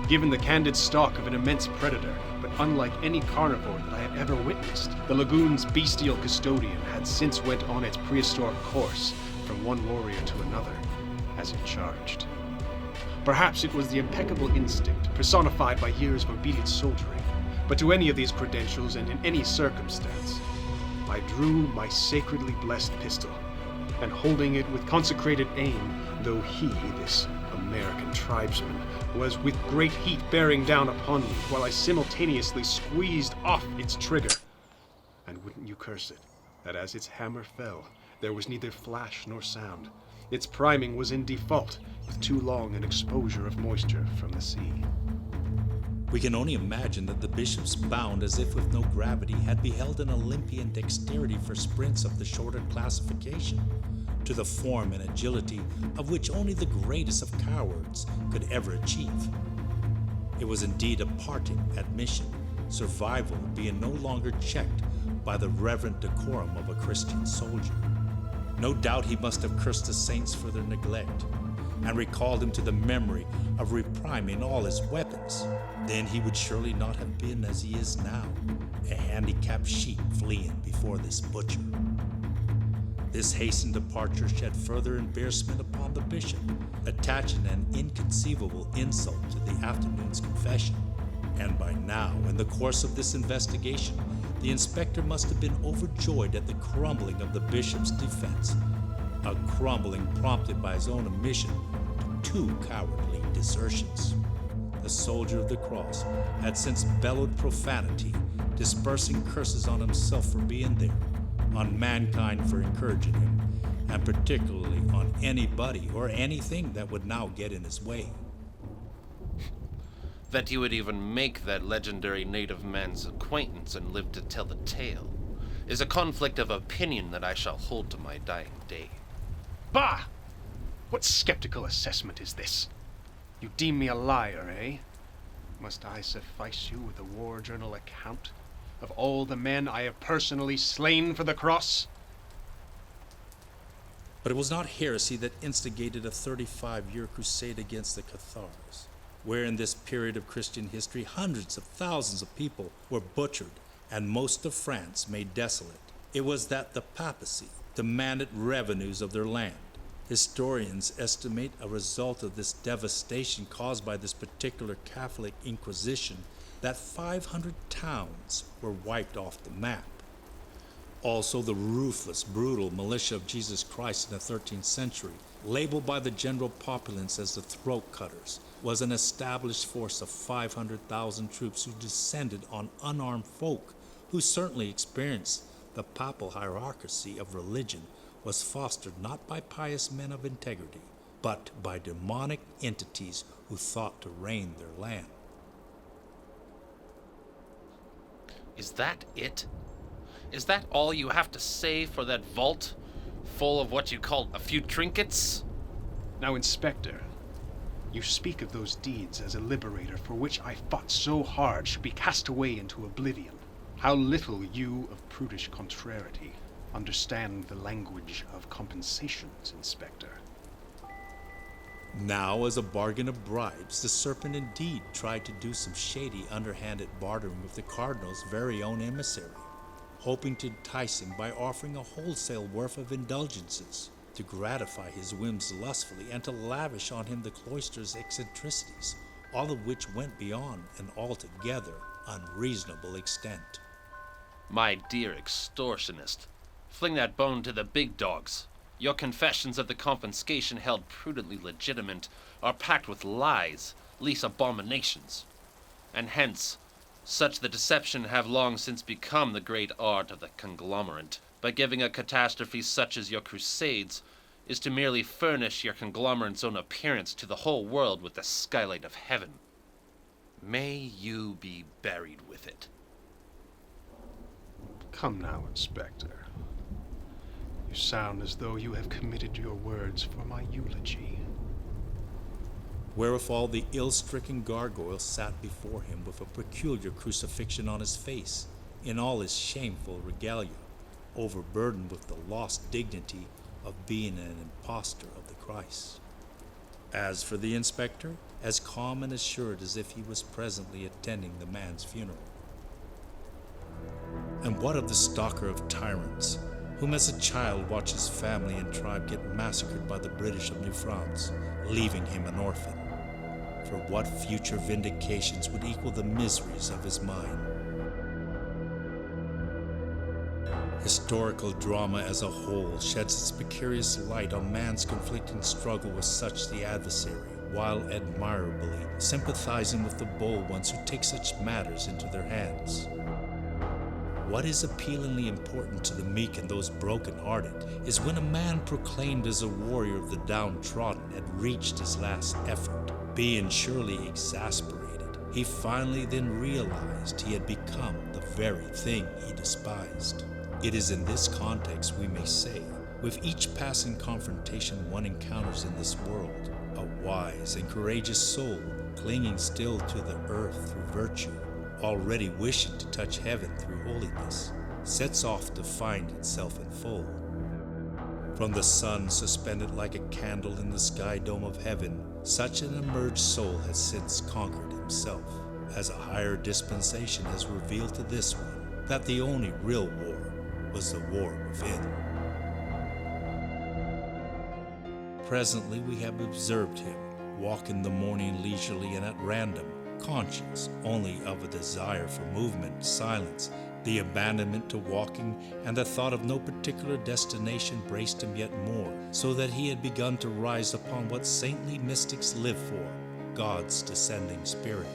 Given the candid stalk of an immense predator, but unlike any carnivore that I had ever witnessed, the lagoon's bestial custodian had since went on its prehistoric course from one warrior to another, as it charged. Perhaps it was the impeccable instinct, personified by years of obedient soldiering, but to any of these credentials and in any circumstance, I drew my sacredly blessed pistol, and holding it with consecrated aim, though he, this American tribesman, was with great heat bearing down upon me, while I simultaneously squeezed off its trigger. And wouldn't you curse it, that as its hammer fell, there was neither flash nor sound. Its priming was in default, with too long an exposure of moisture from the sea. We can only imagine that the bishops, bound as if with no gravity, had beheld an Olympian dexterity for sprints of the shorter classification, to the form and agility of which only the greatest of cowards could ever achieve. It was indeed a parting admission, survival being no longer checked by the reverent decorum of a Christian soldier. No doubt he must have cursed the saints for their neglect, and recalled him to the memory of repriming all his weapons. Then he would surely not have been as he is now, a handicapped sheep fleeing before this butcher. This hastened departure shed further embarrassment upon the bishop, attaching an inconceivable insult to the afternoon's confession. And by now, in the course of this investigation, the inspector must have been overjoyed at the crumbling of the bishop's defense, a crumbling prompted by his own omission to 2 cowardly desertions. The soldier of the cross had since bellowed profanity, dispersing curses on himself for being there, on mankind for encouraging him, and particularly on anybody or anything that would now get in his way. That you would even make that legendary native man's acquaintance and live to tell the tale is a conflict of opinion that I shall hold to my dying day. Bah! What skeptical assessment is this? You deem me a liar, eh? Must I suffice you with a war journal account of all the men I have personally slain for the cross? But it was not heresy that instigated a 35-year crusade against the Cathars, where in this period of Christian history hundreds of thousands of people were butchered and most of France made desolate. It was that the papacy demanded revenues of their land. Historians estimate a result of this devastation caused by this particular Catholic Inquisition that 500 towns were wiped off the map. Also, the ruthless, brutal militia of Jesus Christ in the 13th century, labeled by the general populace as the throat cutters, was an established force of 500,000 troops who descended on unarmed folk who certainly experienced the papal hierarchy of religion was fostered not by pious men of integrity, but by demonic entities who thought to reign their land. Is that it? Is that all you have to say for that vault, full of what you call a few trinkets? Now, Inspector, you speak of those deeds as a liberator for which I fought so hard should be cast away into oblivion. How little you of prudish contrariety understand the language of compensations, Inspector. Now, as a bargain of bribes, the serpent indeed tried to do some shady, underhanded bartering with the cardinal's very own emissary, hoping to entice him by offering a wholesale worth of indulgences, to gratify his whims lustfully and to lavish on him the cloister's eccentricities, all of which went beyond an altogether unreasonable extent. My dear extortionist, fling that bone to the big dogs. Your confessions of the confiscation held prudently legitimate are packed with lies, least abominations. And hence, such the deception have long since become the great art of the conglomerate, by giving a catastrophe such as your crusades is to merely furnish your conglomerate's own appearance to the whole world with the skylight of heaven. May you be buried with it. Come now, Inspector. You sound as though you have committed your words for my eulogy. Wherewithal the ill-stricken gargoyle sat before him with a peculiar crucifixion on his face, in all his shameful regalia, overburdened with the lost dignity of being an impostor of the Christ. As for the inspector, as calm and assured as if he was presently attending the man's funeral. And what of the stalker of tyrants, whom as a child watched his family and tribe get massacred by the British of New France, leaving him an orphan? For what future vindications would equal the miseries of his mind? Historical drama as a whole sheds its precarious light on man's conflicting struggle with such the adversary, while admirably sympathizing with the bold ones who take such matters into their hands. What is appealingly important to the meek and those broken-hearted is when a man proclaimed as a warrior of the downtrodden had reached his last effort, being surely exasperated, he finally then realized he had become the very thing he despised. It is in this context we may say, with each passing confrontation one encounters in this world, a wise and courageous soul, clinging still to the earth through virtue, already wishing to touch heaven through holiness, sets off to find itself in full. From the sun suspended like a candle in the sky dome of heaven, such an emerged soul has since conquered himself, as a higher dispensation has revealed to this one that the only real war was the war within. Presently we have observed him walk in the morning leisurely and at random, conscious only of a desire for movement, silence, the abandonment to walking, and the thought of no particular destination braced him yet more, so that he had begun to rise upon what saintly mystics live for, God's descending spirit,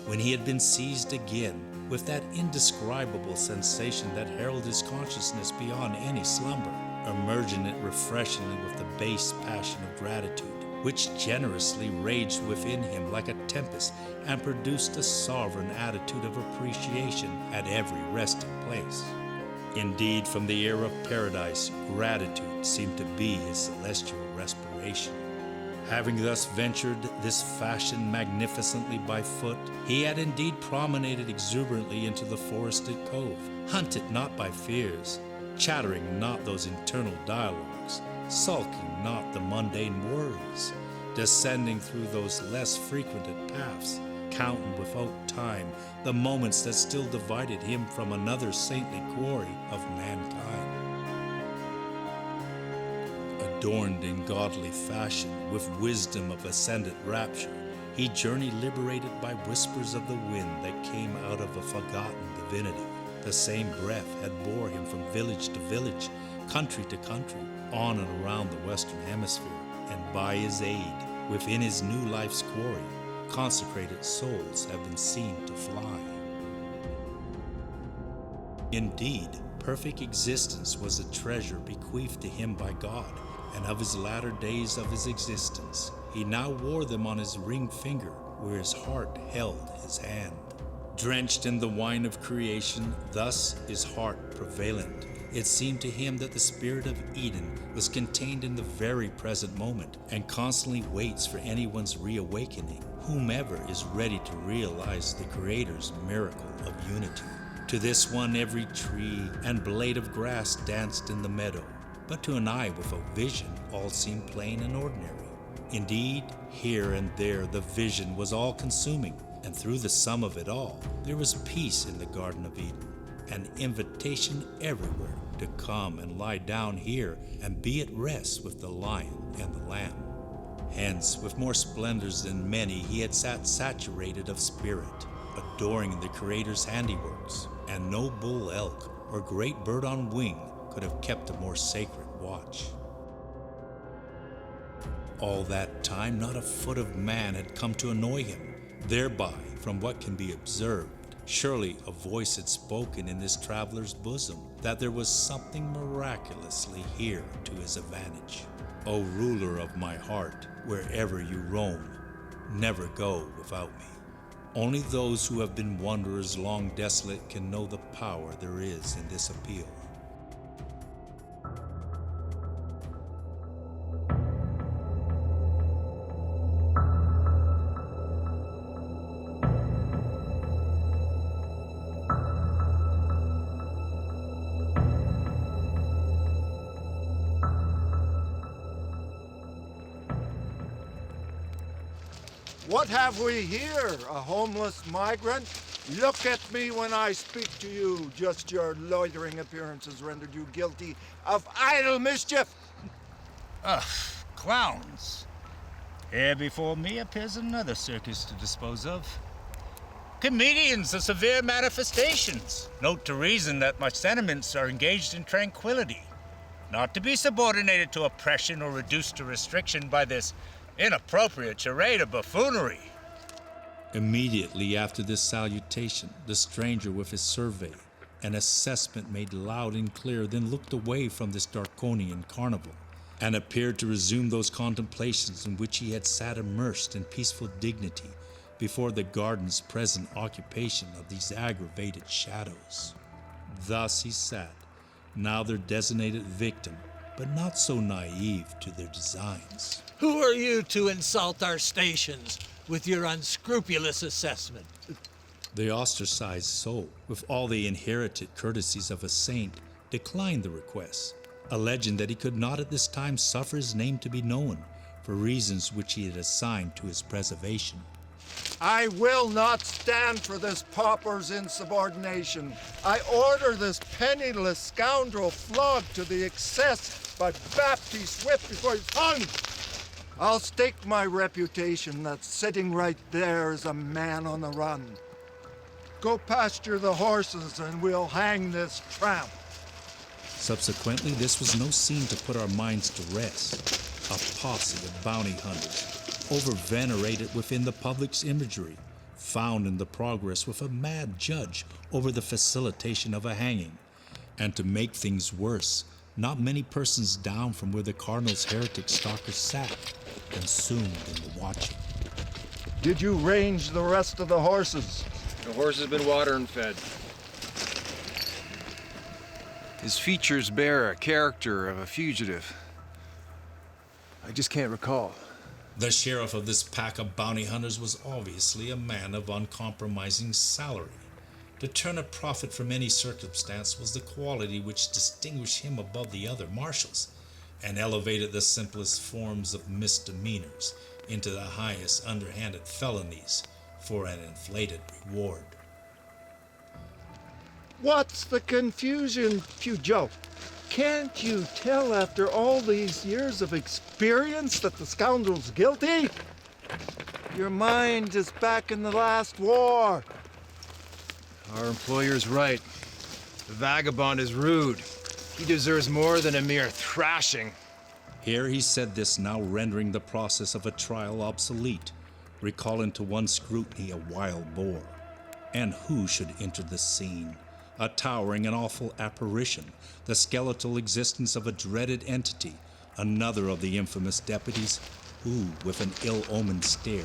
when he had been seized again with that indescribable sensation that heralded his consciousness beyond any slumber, emerging it refreshingly with the base passion of gratitude, which generously raged within him like a tempest and produced a sovereign attitude of appreciation at every resting place. Indeed, from the air of paradise, gratitude seemed to be his celestial respiration. Having thus ventured this fashion magnificently by foot, he had indeed promenaded exuberantly into the forested cove, hunted not by fears, chattering not those internal dialogues, sulking not the mundane worries, descending through those less frequented paths, counting without time the moments that still divided him from another saintly quarry of mankind. Adorned in godly fashion, with wisdom of ascendant rapture, he journeyed liberated by whispers of the wind that came out of a forgotten divinity. The same breath had bore him from village to village, country to country, on and around the Western Hemisphere, and by his aid, within his new life's quarry, consecrated souls have been seen to fly. Indeed, perfect existence was a treasure bequeathed to him by God, and of his latter days of his existence, he now wore them on his ring finger, where his heart held his hand. Drenched in the wine of creation, thus his heart prevalent. It seemed to him that the spirit of Eden was contained in the very present moment and constantly waits for anyone's reawakening, whomever is ready to realize the Creator's miracle of unity. To this one every tree and blade of grass danced in the meadow, but to an eye with a vision all seemed plain and ordinary. Indeed, here and there the vision was all-consuming, and through the sum of it all, there was peace in the Garden of Eden, an invitation everywhere to come and lie down here and be at rest with the lion and the lamb. Hence, with more splendors than many, he had sat saturated of spirit, adoring the Creator's handiworks, and no bull elk or great bird on wing could have kept a more sacred watch. All that time, not a foot of man had come to annoy him. Thereby, from what can be observed, surely a voice had spoken in this traveler's bosom that there was something miraculously here to his advantage. O ruler of my heart, wherever you roam, never go without me. Only those who have been wanderers long desolate can know the power there is in this appeal. What have we here? A homeless migrant? Look at me when I speak to you. Just your loitering appearance has rendered you guilty of idle mischief. Ugh, clowns. Here before me appears another circus to dispose of. Comedians of severe manifestations. Note to reason that my sentiments are engaged in tranquility, not to be subordinated to oppression or reduced to restriction by this inappropriate charade of buffoonery. Immediately after this salutation, the stranger with his survey and assessment made loud and clear then looked away from this Draconian carnival and appeared to resume those contemplations in which he had sat immersed in peaceful dignity before the garden's present occupation of these aggravated shadows. Thus he sat, now their designated victim, but not so naive to their designs. Who are you to insult our stations with your unscrupulous assessment? The ostracized soul, with all the inherited courtesies of a saint, declined the request, alleging that he could not at this time suffer his name to be known, for reasons which he had assigned to his preservation. I will not stand for this pauper's insubordination. I order this penniless scoundrel flogged to the excess by Baptiste whipped before he's hung. I'll stake my reputation that sitting right there is a man on the run. Go pasture the horses and we'll hang this tramp. Subsequently, this was no scene to put our minds to rest. A posse of bounty hunters, over-venerated within the public's imagery, found in the progress with a mad judge over the facilitation of a hanging. And to make things worse, not many persons down from where the cardinal's heretic stalker sat, consumed in the watching. Did you range the rest of the horses? The horse has been watered and fed. His features bear a character of a fugitive. I just can't recall. The sheriff of this pack of bounty hunters was obviously a man of uncompromising salary. To turn a profit from any circumstance was the quality which distinguished him above the other marshals, and elevated the simplest forms of misdemeanors into the highest underhanded felonies for an inflated reward. What's the confusion, Pujo? Can't you tell after all these years of experience that the scoundrel's guilty? Your mind is back in the last war. Our employer's right. The vagabond is rude. He deserves more than a mere thrashing. Here he said this, now rendering the process of a trial obsolete, recalling to one scrutiny a wild boar. And who should enter the scene a towering and awful apparition, the skeletal existence of a dreaded entity, another of the infamous deputies who, with an ill-omened stare,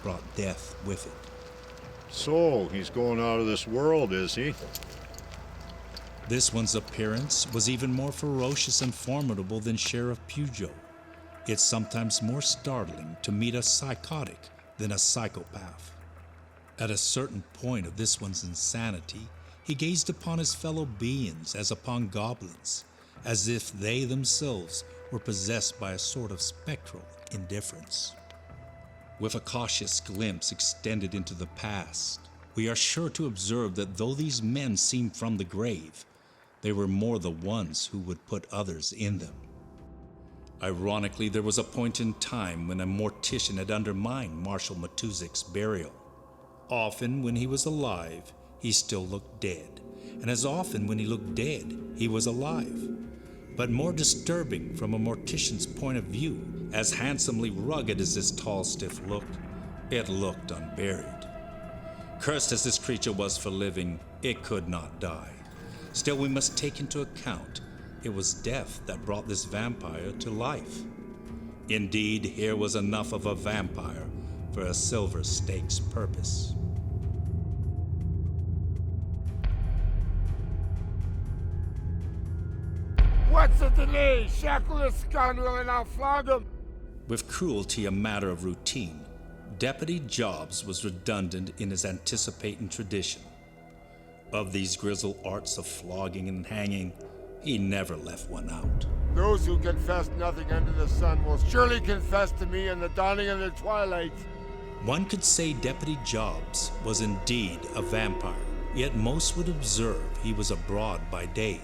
brought death with it. So, he's going out of this world, is he? This one's appearance was even more ferocious and formidable than Sheriff Pujo. It's sometimes more startling to meet a psychotic than a psychopath. At a certain point of this one's insanity, he gazed upon his fellow beings as upon goblins, as if they themselves were possessed by a sort of spectral indifference. With a cautious glimpse extended into the past, we are sure to observe that though these men seemed from the grave, they were more the ones who would put others in them. Ironically, there was a point in time when a mortician had undermined Marshal Matuzik's burial. Often when he was alive, he still looked dead, and as often when he looked dead, he was alive. But more disturbing from a mortician's point of view, as handsomely rugged as this tall stiff looked, it looked unburied. Cursed as this creature was for living, it could not die. Still, we must take into account it was death that brought this vampire to life. Indeed, here was enough of a vampire for a silver stakes purpose. What's the delay? Shackle the scoundrel and I'll flog him. With cruelty a matter of routine, Deputy Jobs was redundant in his anticipating tradition. Of these grisly arts of flogging and hanging, he never left one out. Those who confess nothing under the sun will surely confess to me in the dawning of the twilight. One could say Deputy Jobs was indeed a vampire, yet most would observe he was abroad by day.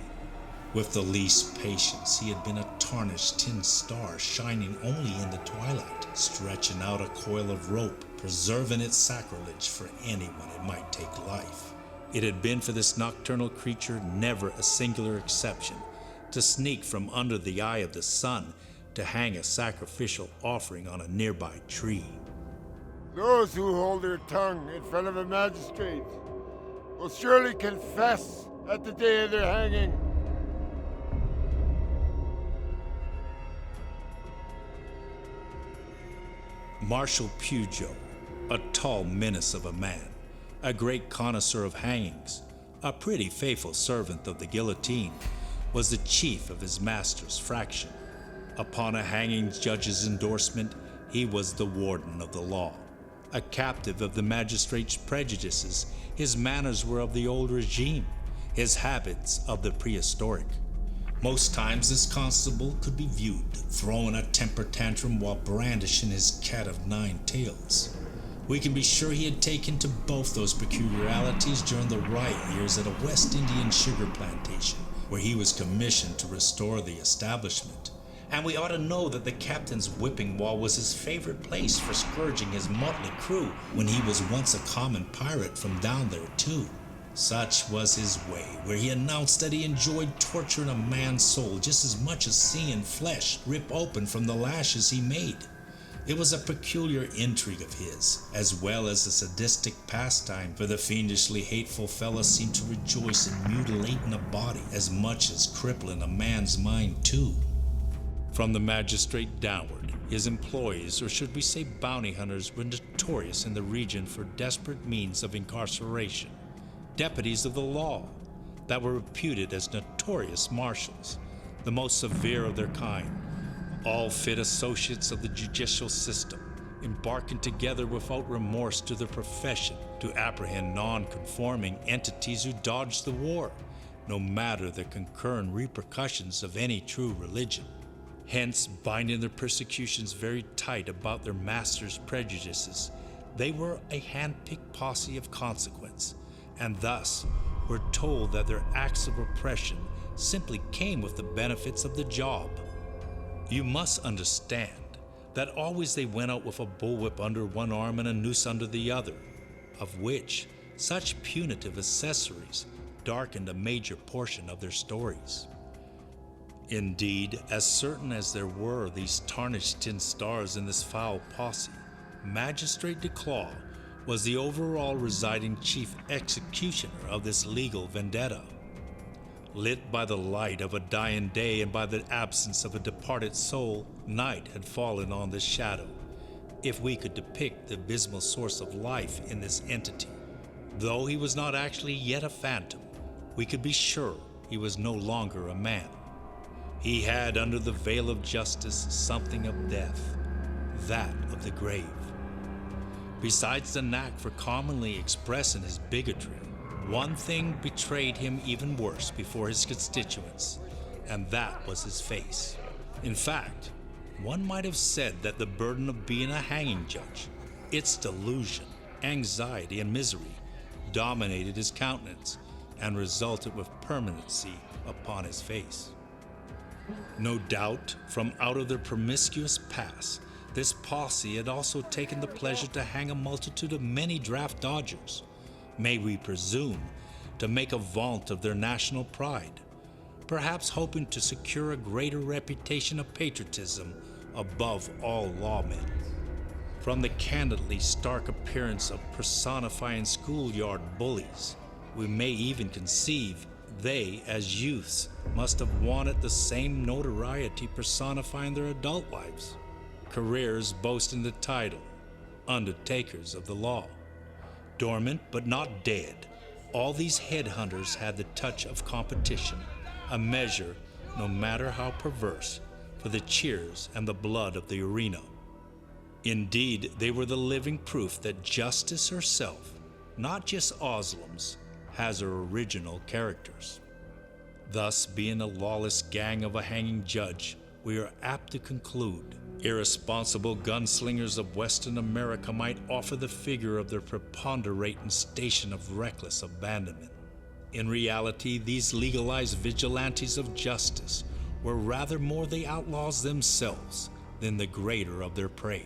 With the least patience, he had been a tarnished tin star shining only in the twilight, stretching out a coil of rope, preserving its sacrilege for anyone it might take life. It had been for this nocturnal creature never a singular exception to sneak from under the eye of the sun to hang a sacrificial offering on a nearby tree. Those who hold their tongue in front of a magistrate will surely confess at the day of their hanging. Marshal Pujo, a tall menace of a man, a great connoisseur of hangings, a pretty faithful servant of the guillotine, was the chief of his master's fraction. Upon a hanging judge's endorsement, he was the warden of the law. A captive of the magistrate's prejudices, his manners were of the old regime, his habits of the prehistoric. Most times this constable could be viewed throwing a temper tantrum while brandishing his cat of nine tails. We can be sure he had taken to both those peculiarities during the riot years at a West Indian sugar plantation, where he was commissioned to restore the establishment. And we ought to know that the captain's whipping wall was his favorite place for scourging his motley crew when he was once a common pirate from down there too. Such was his way, where he announced that he enjoyed torturing a man's soul just as much as seeing flesh rip open from the lashes he made. It was a peculiar intrigue of his, as well as a sadistic pastime, for the fiendishly hateful fellow seemed to rejoice in mutilating a body as much as crippling a man's mind too. From the magistrate downward, his employees, or should we say bounty hunters, were notorious in the region for desperate means of incarceration. Deputies of the law that were reputed as notorious marshals, the most severe of their kind, all fit associates of the judicial system, embarking together without remorse to their profession to apprehend non-conforming entities who dodged the war, no matter the concurrent repercussions of any true religion. Hence, binding their persecutions very tight about their masters' prejudices, they were a hand-picked posse of consequence, and thus were told that their acts of oppression simply came with the benefits of the job. You must understand that always they went out with a bullwhip under one arm and a noose under the other, of which such punitive accessories darkened a major portion of their stories. Indeed, as certain as there were these tarnished tin stars in this foul posse, Magistrate DeClaw was the overall residing chief executioner of this legal vendetta. Lit by the light of a dying day and by the absence of a departed soul, night had fallen on this shadow, if we could depict the abysmal source of life in this entity. Though he was not actually yet a phantom, we could be sure he was no longer a man. He had under the veil of justice something of death, that of the grave. Besides the knack for commonly expressing his bigotry, one thing betrayed him even worse before his constituents, and that was his face. In fact, one might have said that the burden of being a hanging judge, its delusion, anxiety, and misery dominated his countenance and resulted with permanency upon his face. No doubt, from out of their promiscuous past, this posse had also taken the pleasure to hang a multitude of many draft dodgers, may we presume, to make a vaunt of their national pride, perhaps hoping to secure a greater reputation of patriotism above all lawmen. From the candidly stark appearance of personifying schoolyard bullies, we may even conceive they, as youths, must have wanted the same notoriety personifying their adult lives, careers boasting the title, undertakers of the law. Dormant but not dead, all these headhunters had the touch of competition, a measure, no matter how perverse, for the cheers and the blood of the arena. Indeed, they were the living proof that justice herself, not just Oslam's, has her original characters. Thus, being a lawless gang of a hanging judge, we are apt to conclude irresponsible gunslingers of Western America might offer the figure of their preponderating station of reckless abandonment. In reality, these legalized vigilantes of justice were rather more the outlaws themselves than the greater of their prey.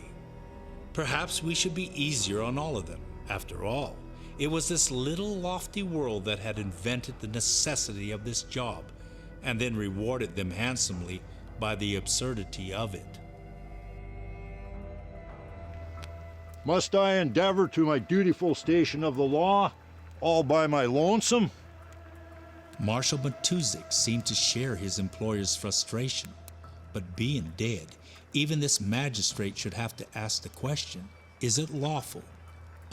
Perhaps we should be easier on all of them. After all, it was this little lofty world that had invented the necessity of this job and then rewarded them handsomely by the absurdity of it. Must I endeavor to my dutiful station of the law, all by my lonesome? Marshal Matuzik seemed to share his employer's frustration, but being dead, even this magistrate should have to ask the question, is it lawful?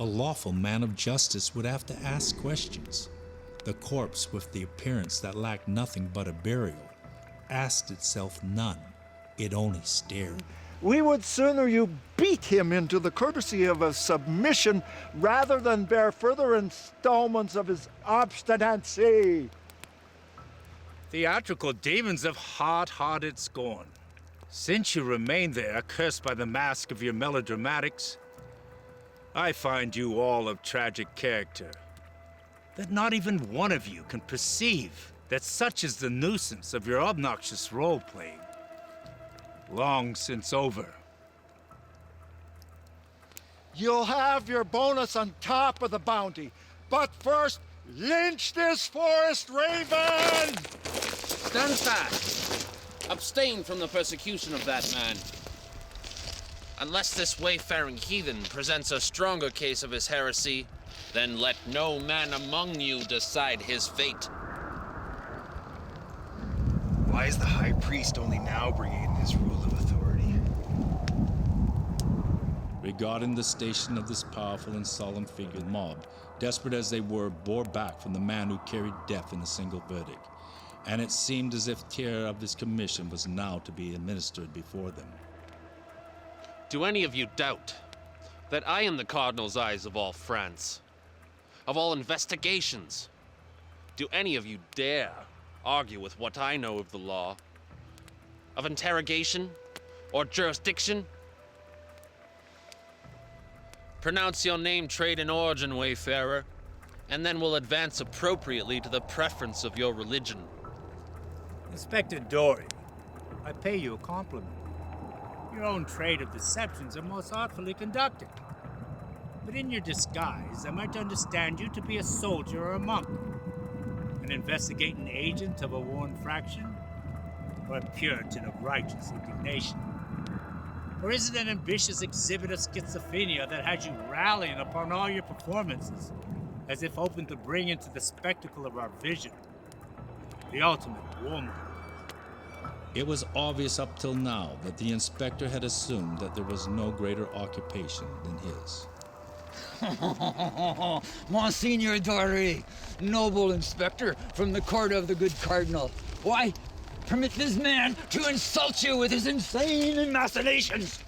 A lawful man of justice would have to ask questions. The corpse, with the appearance that lacked nothing but a burial, asked itself none. It only stared. We would sooner you beat him into the courtesy of a submission rather than bear further installments of his obstinacy. Theatrical demons of hard-hearted scorn. Since you remain there, cursed by the mask of your melodramatics, I find you all of tragic character, that not even one of you can perceive that such is the nuisance of your obnoxious role-playing. Long since over. You'll have your bonus on top of the bounty, but first, lynch this forest raven! Stand fast. Abstain from the persecution of that man. Unless this wayfaring heathen presents a stronger case of his heresy, then let no man among you decide his fate. Why is the high priest only now bringing in his rule of authority? Regarding the station of this powerful and solemn figure, the mob, desperate as they were, bore back from the man who carried death in a single verdict, and it seemed as if terror of this commission was now to be administered before them. Do any of you doubt that I am the cardinal's eyes of all France, of all investigations? Do any of you dare argue with what I know of the law, of interrogation or jurisdiction? Pronounce your name, trade, and origin, wayfarer, and then we'll advance appropriately to the preference of your religion. Inspector Dory, I pay you a compliment. Your own trade of deceptions are most artfully conducted. But in your disguise, I might understand you to be a soldier or a monk, an investigating agent of a worn fraction, or a Puritan of righteous indignation. Or is it an ambitious exhibit of schizophrenia that has you rallying upon all your performances, as if hoping to bring into the spectacle of our vision the ultimate woman? It was obvious up till now that the inspector had assumed that there was no greater occupation than his. Monsignor Doré, noble inspector from the court of the good cardinal. Why, permit this man to insult you with his insane machinations.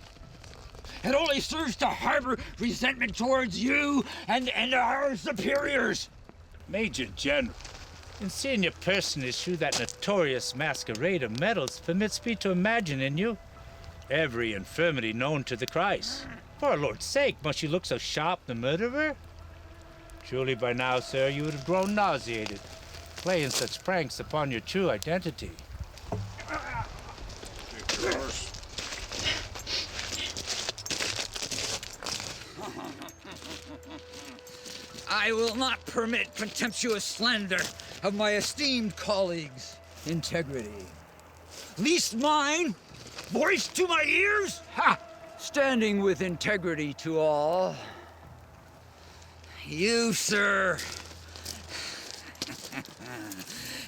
It only serves to harbor resentment towards you and our superiors. Major General, in seeing your personage through that notorious masquerade of medals permits me to imagine in you every infirmity known to the Christ. For our Lord's sake, must you look so sharp, the murderer? Surely by now, sir, you would have grown nauseated, playing such pranks upon your true identity. I will not permit contemptuous slander of my esteemed colleagues' integrity. Least mine, voiced to my ears, standing with integrity to all. You, sir,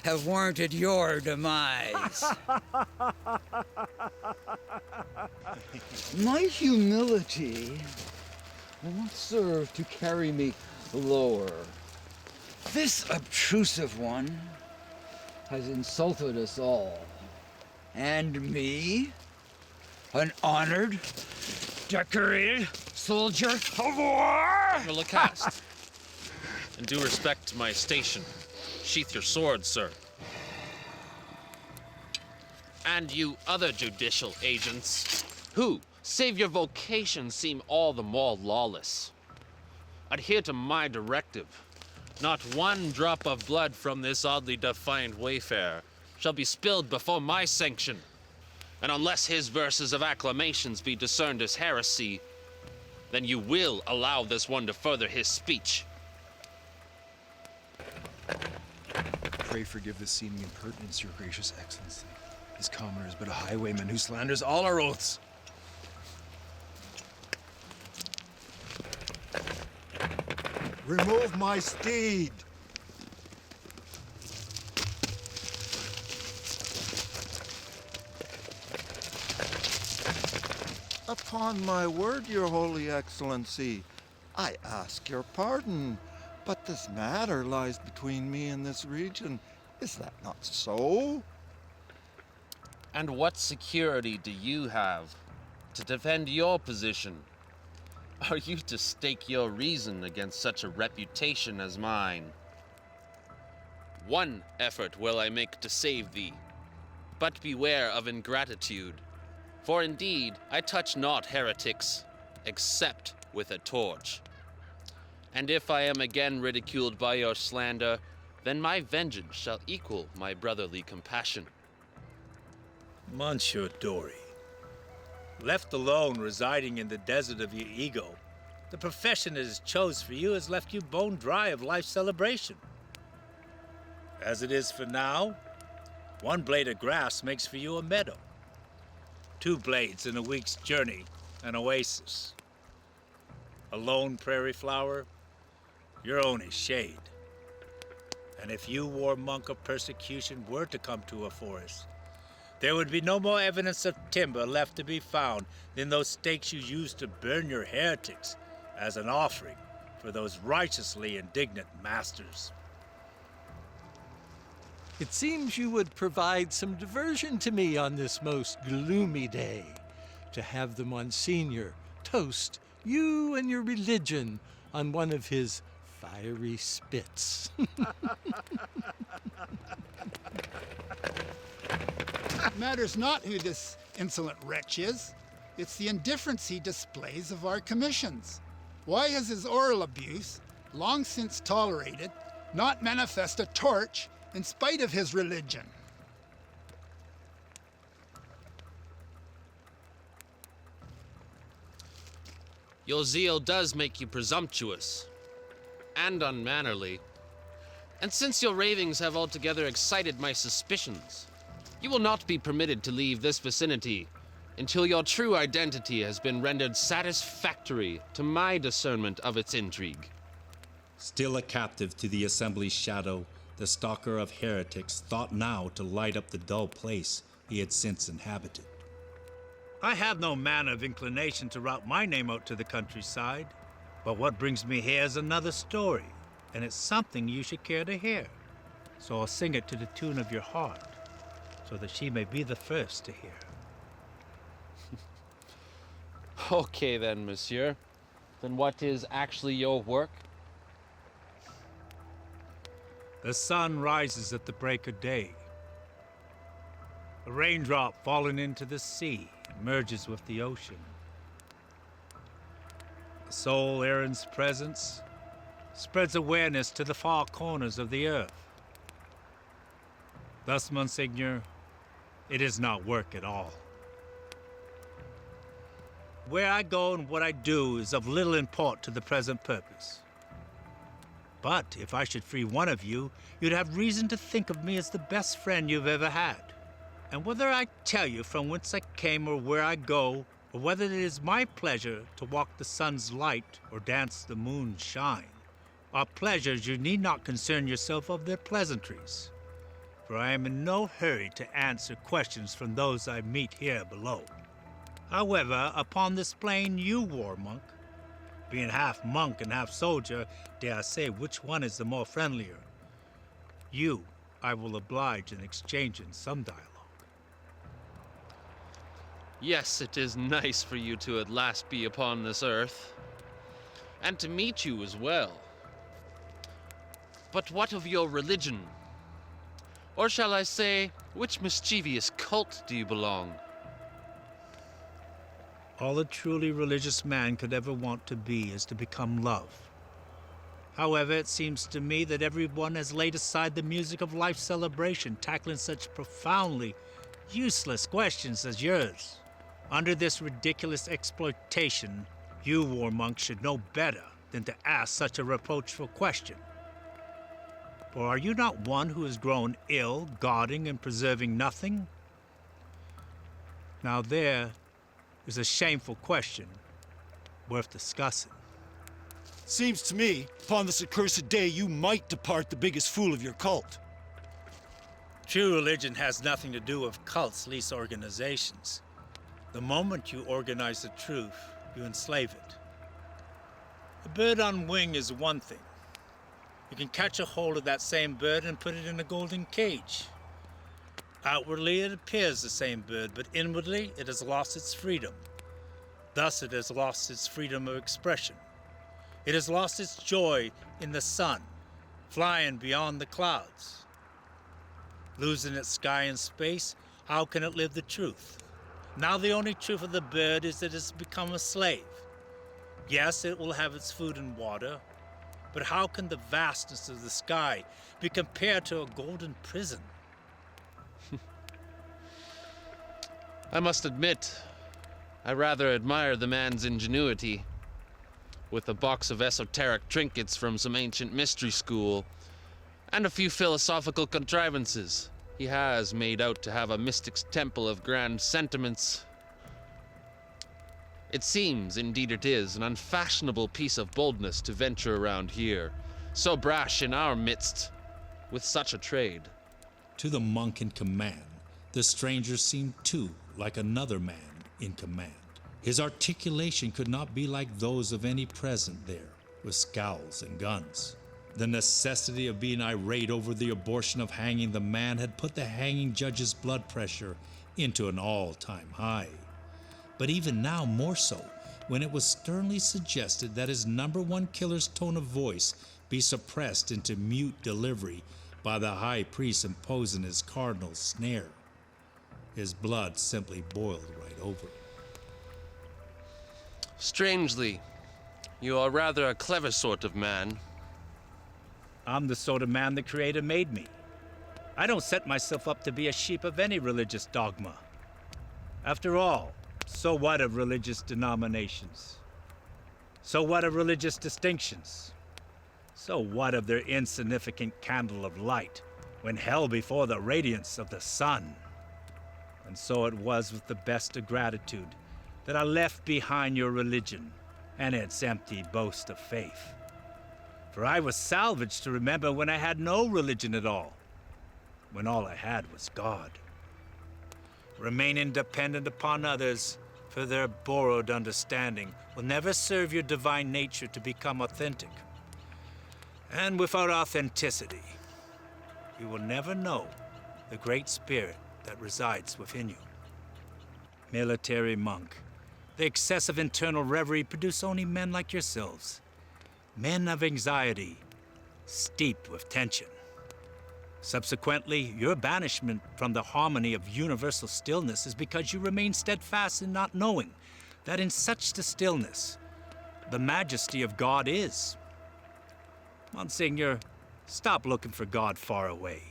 have warranted your demise. My humility will not serve to carry me lower. This obtrusive one has insulted us all. And me, an honored, decorated soldier of war? Well, Lacaste, in due respect to my station, sheath your sword, sir. And you other judicial agents, who, save your vocation, seem all the more lawless, adhere to my directive. Not one drop of blood from this oddly defiant wayfarer shall be spilled before my sanction. And unless his verses of acclamations be discerned as heresy, then you will allow this one to further his speech. Pray forgive this seeming impertinence, your gracious excellency. This commoner is but a highwayman who slanders all our oaths. Remove my steed. Upon my word, your holy excellency, I ask your pardon, but this matter lies between me and this region. Is that not so? And what security do you have to defend your position? Are you to stake your reason against such a reputation as mine? One effort will I make to save thee, but beware of ingratitude. For indeed, I touch not heretics, except with a torch. And if I am again ridiculed by your slander, then my vengeance shall equal my brotherly compassion. Monsieur Doré, left alone residing in the desert of your ego, the profession it has chose for you has left you bone dry of life's celebration. As it is for now, one blade of grass makes for you a meadow. 2 blades in a week's journey, an oasis. A lone prairie flower, your own is shade. And if you, war monk of persecution, were to come to a forest, there would be no more evidence of timber left to be found than those stakes you used to burn your heretics as an offering for those righteously indignant masters. It seems you would provide some diversion to me on this most gloomy day, to have the Monsignor toast you and your religion on one of his fiery spits. It matters not who this insolent wretch is. It's the indifference he displays of our commissions. Why has his oral abuse, long since tolerated, not manifest a torch in spite of his religion? Your zeal does make you presumptuous and unmannerly. And since your ravings have altogether excited my suspicions, you will not be permitted to leave this vicinity until your true identity has been rendered satisfactory to my discernment of its intrigue. Still a captive to the assembly's shadow, the stalker of heretics thought now to light up the dull place he had since inhabited. I have no manner of inclination to rout my name out to the countryside, but what brings me here is another story, and it's something you should care to hear. So I'll sing it to the tune of your heart, so that she may be the first to hear. Okay then, monsieur. Then what is actually your work? The sun rises at the break of day. A raindrop falling into the sea merges with the ocean. A soul errant's presence spreads awareness to the far corners of the earth. Thus, Monsignor, it is not work at all. Where I go and what I do is of little import to the present purpose. But if I should free one of you, you'd have reason to think of me as the best friend you've ever had. And whether I tell you from whence I came or where I go, or whether it is my pleasure to walk the sun's light or dance the moon's shine, are pleasures you need not concern yourself of their pleasantries. For I am in no hurry to answer questions from those I meet here below. However, upon this plain you, war monk, being half monk and half soldier, dare I say which one is the more friendlier? You, I will oblige in exchanging some dialogue. Yes, it is nice for you to at last be upon this earth, and to meet you as well. But what of your religion? Or shall I say, which mischievous cult do you belong? All a truly religious man could ever want to be is to become love. However, it seems to me that everyone has laid aside the music of life's celebration, tackling such profoundly useless questions as yours. Under this ridiculous exploitation, you, war monk, should know better than to ask such a reproachful question. For are you not one who has grown ill, guarding and preserving nothing? Now there is a shameful question worth discussing. Seems to me, upon this accursed day, you might depart the biggest fool of your cult. True religion has nothing to do with cults, least organizations. The moment you organize the truth, you enslave it. A bird on wing is one thing. You can catch a hold of that same bird and put it in a golden cage. Outwardly it appears the same bird, but inwardly it has lost its freedom. Thus it has lost its freedom of expression. It has lost its joy in the sun, flying beyond the clouds. Losing its sky and space, how can it live the truth? Now the only truth of the bird is that it has become a slave. Yes, it will have its food and water, but how can the vastness of the sky be compared to a golden prison? I must admit, I rather admire the man's ingenuity. With a box of esoteric trinkets from some ancient mystery school, and a few philosophical contrivances, he has made out to have a mystic's temple of grand sentiments. It seems, indeed it is, an unfashionable piece of boldness to venture around here, so brash in our midst, with such a trade. To the monk in command, the stranger seemed too like another man in command. His articulation could not be like those of any present there, with scowls and guns. The necessity of being irate over the abortion of hanging the man had put the hanging judge's blood pressure into an all-time high. But even now more so, when it was sternly suggested that his number one killer's tone of voice be suppressed into mute delivery by the high priest imposing his cardinal's snare. His blood simply boiled right over. Strangely, you are rather a clever sort of man. I'm the sort of man the Creator made me. I don't set myself up to be a sheep of any religious dogma. After all, so what of religious denominations? So what of religious distinctions? So what of their insignificant candle of light when held before the radiance of the sun? And so it was with the best of gratitude that I left behind your religion and its empty boast of faith. For I was salvaged to remember when I had no religion at all, when all I had was God. Remaining dependent upon others for their borrowed understanding will never serve your divine nature to become authentic. And without authenticity, you will never know the great spirit that resides within you. Military monk, the excessive internal reverie produce only men like yourselves, men of anxiety, steeped with tension. Subsequently, your banishment from the harmony of universal stillness is because you remain steadfast in not knowing that in such the stillness, the majesty of God is. Monsignor, stop looking for God far away.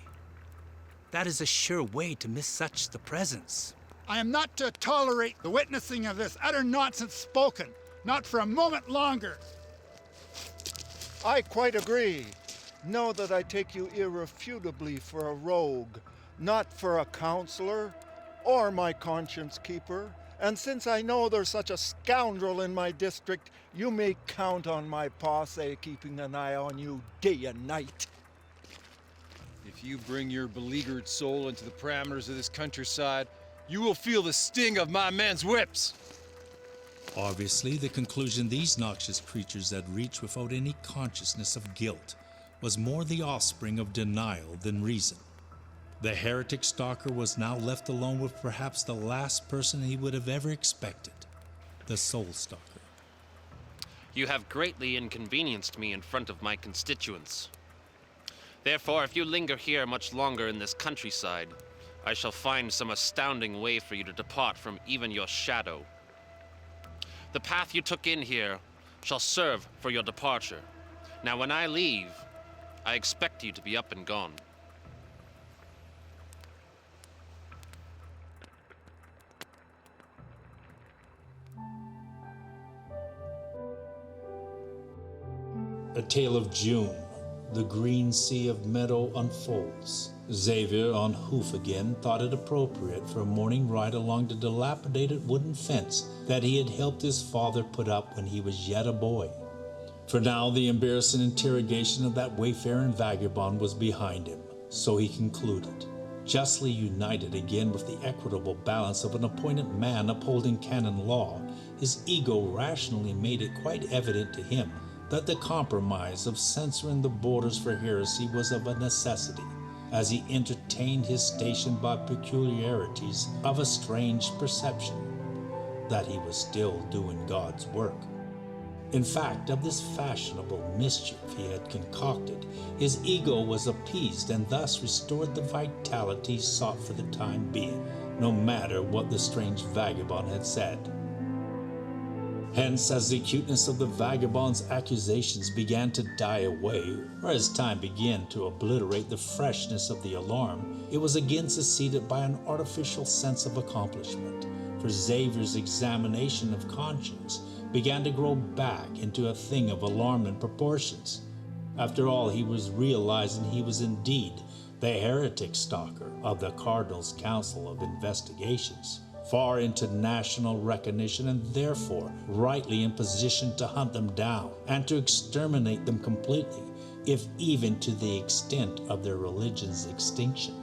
That is a sure way to miss such the presence. I am not to tolerate the witnessing of this utter nonsense spoken, not for a moment longer. I quite agree. Know that I take you irrefutably for a rogue, not for a counselor or my conscience keeper. And since I know there's such a scoundrel in my district, you may count on my posse keeping an eye on you day and night. If you bring your beleaguered soul into the parameters of this countryside, you will feel the sting of my men's whips. Obviously, the conclusion these noxious creatures had reached without any consciousness of guilt was more the offspring of denial than reason. The heretic stalker was now left alone with perhaps the last person he would have ever expected, the soul stalker. You have greatly inconvenienced me in front of my constituents. Therefore, if you linger here much longer in this countryside, I shall find some astounding way for you to depart from even your shadow. The path you took in here shall serve for your departure. Now, when I leave, I expect you to be up and gone. A tale of June. The green sea of meadow unfolds. Xavier, on hoof again, thought it appropriate for a morning ride along the dilapidated wooden fence that he had helped his father put up when he was yet a boy. For now, the embarrassing interrogation of that wayfarer and vagabond was behind him, so he concluded. Justly united again with the equitable balance of an appointed man upholding canon law, his ego rationally made it quite evident to him that the compromise of censoring the borders for heresy was of a necessity, as he entertained his station by peculiarities of a strange perception that he was still doing God's work. In fact, of this fashionable mischief he had concocted, his ego was appeased and thus restored the vitality sought for the time being, no matter what the strange vagabond had said. Hence, as the acuteness of the vagabond's accusations began to die away, or as time began to obliterate the freshness of the alarm, it was again succeeded by an artificial sense of accomplishment, for Xavier's examination of conscience began to grow back into a thing of alarming proportions. After all, he was realizing he was indeed the heretic stalker of the Cardinal's Council of Investigations, far into national recognition and therefore rightly in position to hunt them down and to exterminate them completely, if even to the extent of their religion's extinction.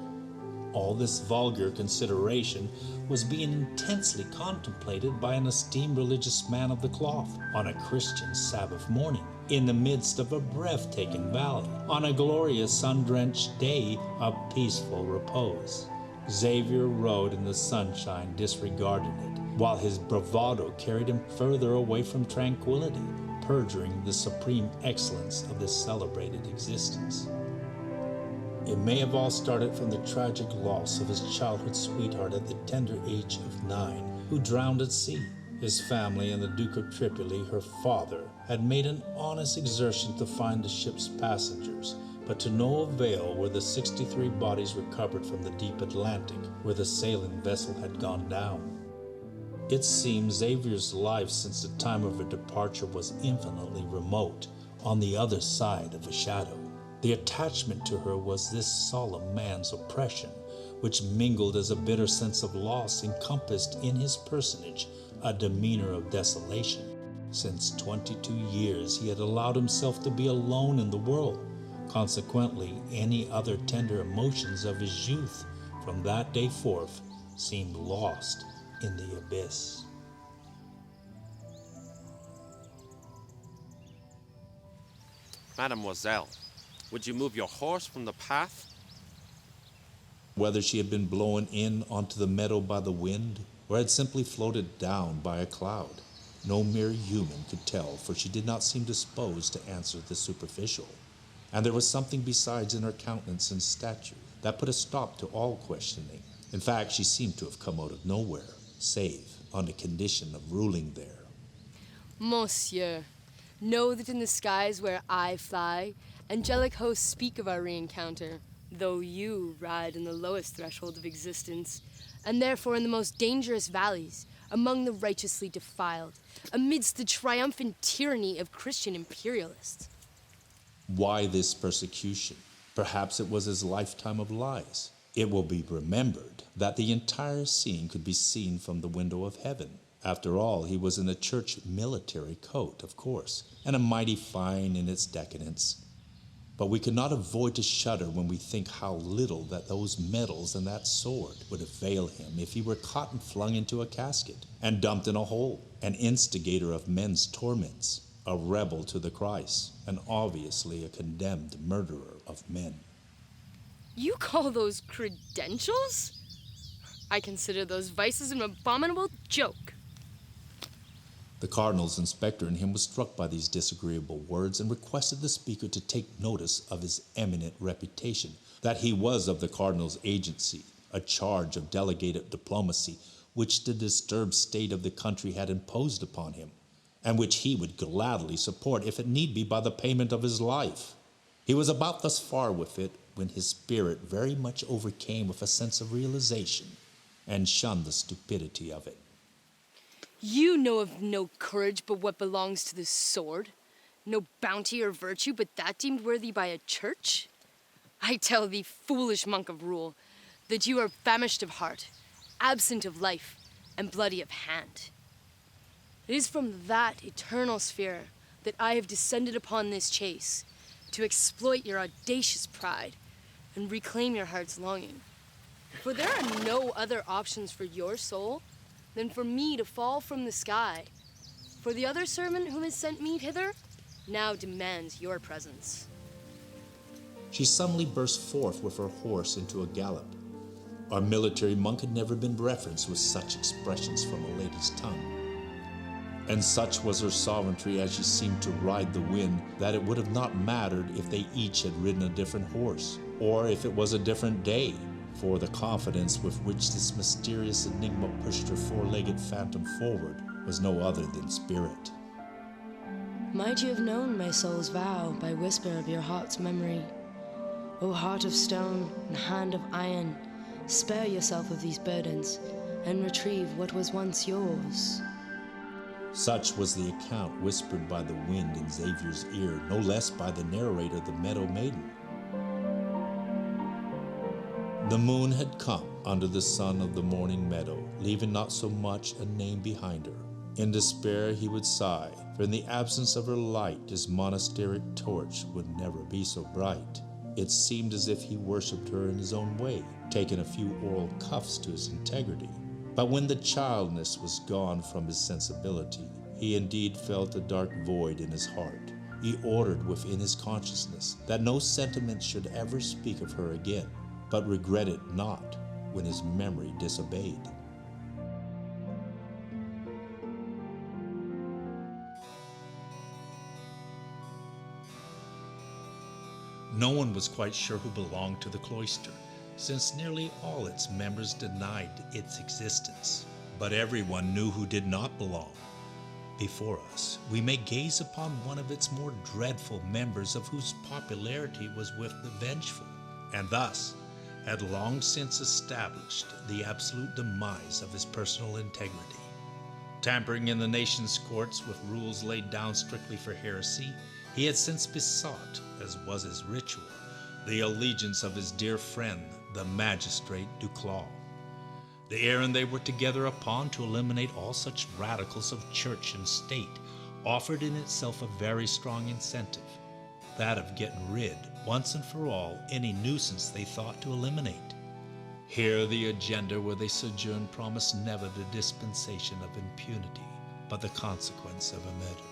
All this vulgar consideration was being intensely contemplated by an esteemed religious man of the cloth on a Christian Sabbath morning, in the midst of a breathtaking valley, on a glorious sun-drenched day of peaceful repose. Xavier rode in the sunshine, disregarding it, while his bravado carried him further away from tranquility, perjuring the supreme excellence of this celebrated existence. It may have all started from the tragic loss of his childhood sweetheart at the tender age of 9, who drowned at sea. His family and the Duke of Tripoli, her father, had made an honest exertion to find the ship's passengers, but to no avail were the 63 bodies recovered from the deep Atlantic, where the sailing vessel had gone down. It seems Xavier's life since the time of her departure was infinitely remote, on the other side of a shadow. The attachment to her was this solemn man's oppression, which mingled as a bitter sense of loss encompassed in his personage a demeanor of desolation. Since 22 years he had allowed himself to be alone in the world. Consequently, any other tender emotions of his youth from that day forth seemed lost in the abyss. Mademoiselle, would you move your horse from the path? Whether she had been blown in onto the meadow by the wind, or had simply floated down by a cloud, no mere human could tell, for she did not seem disposed to answer the superficial. And there was something besides in her countenance and stature that put a stop to all questioning. In fact, she seemed to have come out of nowhere, save on the condition of ruling there. Monsieur, know that in the skies where I fly, angelic hosts speak of our re-encounter, though you ride in the lowest threshold of existence, and therefore in the most dangerous valleys, among the righteously defiled, amidst the triumphant tyranny of Christian imperialists. Why this persecution? Perhaps it was his lifetime of lies. It will be remembered that the entire scene could be seen from the window of heaven. After all, he was in a church military coat, of course, and a mighty fine in its decadence. But we could not avoid to shudder when we think how little that those medals and that sword would avail him if he were caught and flung into a casket and dumped in a hole, an instigator of men's torments, a rebel to the Christ, and obviously a condemned murderer of men. You call those credentials? I consider those vices an abominable joke. The cardinal's inspector in him was struck by these disagreeable words and requested the speaker to take notice of his eminent reputation, that he was of the cardinal's agency, a charge of delegated diplomacy which the disturbed state of the country had imposed upon him, and which he would gladly support if it need be by the payment of his life. He was about thus far with it when his spirit very much overcame with a sense of realization and shunned the stupidity of it. You know of no courage but what belongs to the sword, no bounty or virtue but that deemed worthy by a church? I tell thee, foolish monk of rule, that you are famished of heart, absent of life, and bloody of hand. It is from that eternal sphere that I have descended upon this chase, to exploit your audacious pride and reclaim your heart's longing. For there are no other options for your soul than for me to fall from the sky. For the other servant who has sent me hither now demands your presence. She suddenly burst forth with her horse into a gallop. Our military monk had never been referenced with such expressions from a lady's tongue. And such was her sovereignty as she seemed to ride the wind that it would have not mattered if they each had ridden a different horse, or if it was a different day, for the confidence with which this mysterious enigma pushed her four-legged phantom forward was no other than spirit. Might you have known my soul's vow by whisper of your heart's memory? O heart of stone and hand of iron, spare yourself of these burdens and retrieve what was once yours. Such was the account whispered by the wind in Xavier's ear, no less by the narrator, the Meadow Maiden. The moon had come under the sun of the morning meadow, leaving not so much a name behind her. In despair he would sigh, for in the absence of her light his monasteric torch would never be so bright. It seemed as if he worshipped her in his own way, taking a few oral cuffs to his integrity. But when the childness was gone from his sensibility, he indeed felt a dark void in his heart. He ordered within his consciousness that no sentiment should ever speak of her again, but regretted not when his memory disobeyed. No one was quite sure who belonged to the cloister, since nearly all its members denied its existence. But everyone knew who did not belong. Before us, we may gaze upon one of its more dreadful members, of whose popularity was with the vengeful, and thus had long since established the absolute demise of his personal integrity. Tampering in the nation's courts with rules laid down strictly for heresy, he had since besought, as was his ritual, the allegiance of his dear friend, the magistrate Duclaw. The errand they were together upon to eliminate all such radicals of church and state offered in itself a very strong incentive, that of getting rid, once and for all, any nuisance they thought to eliminate. Here the agenda where they sojourned promised never the dispensation of impunity, but the consequence of a murder.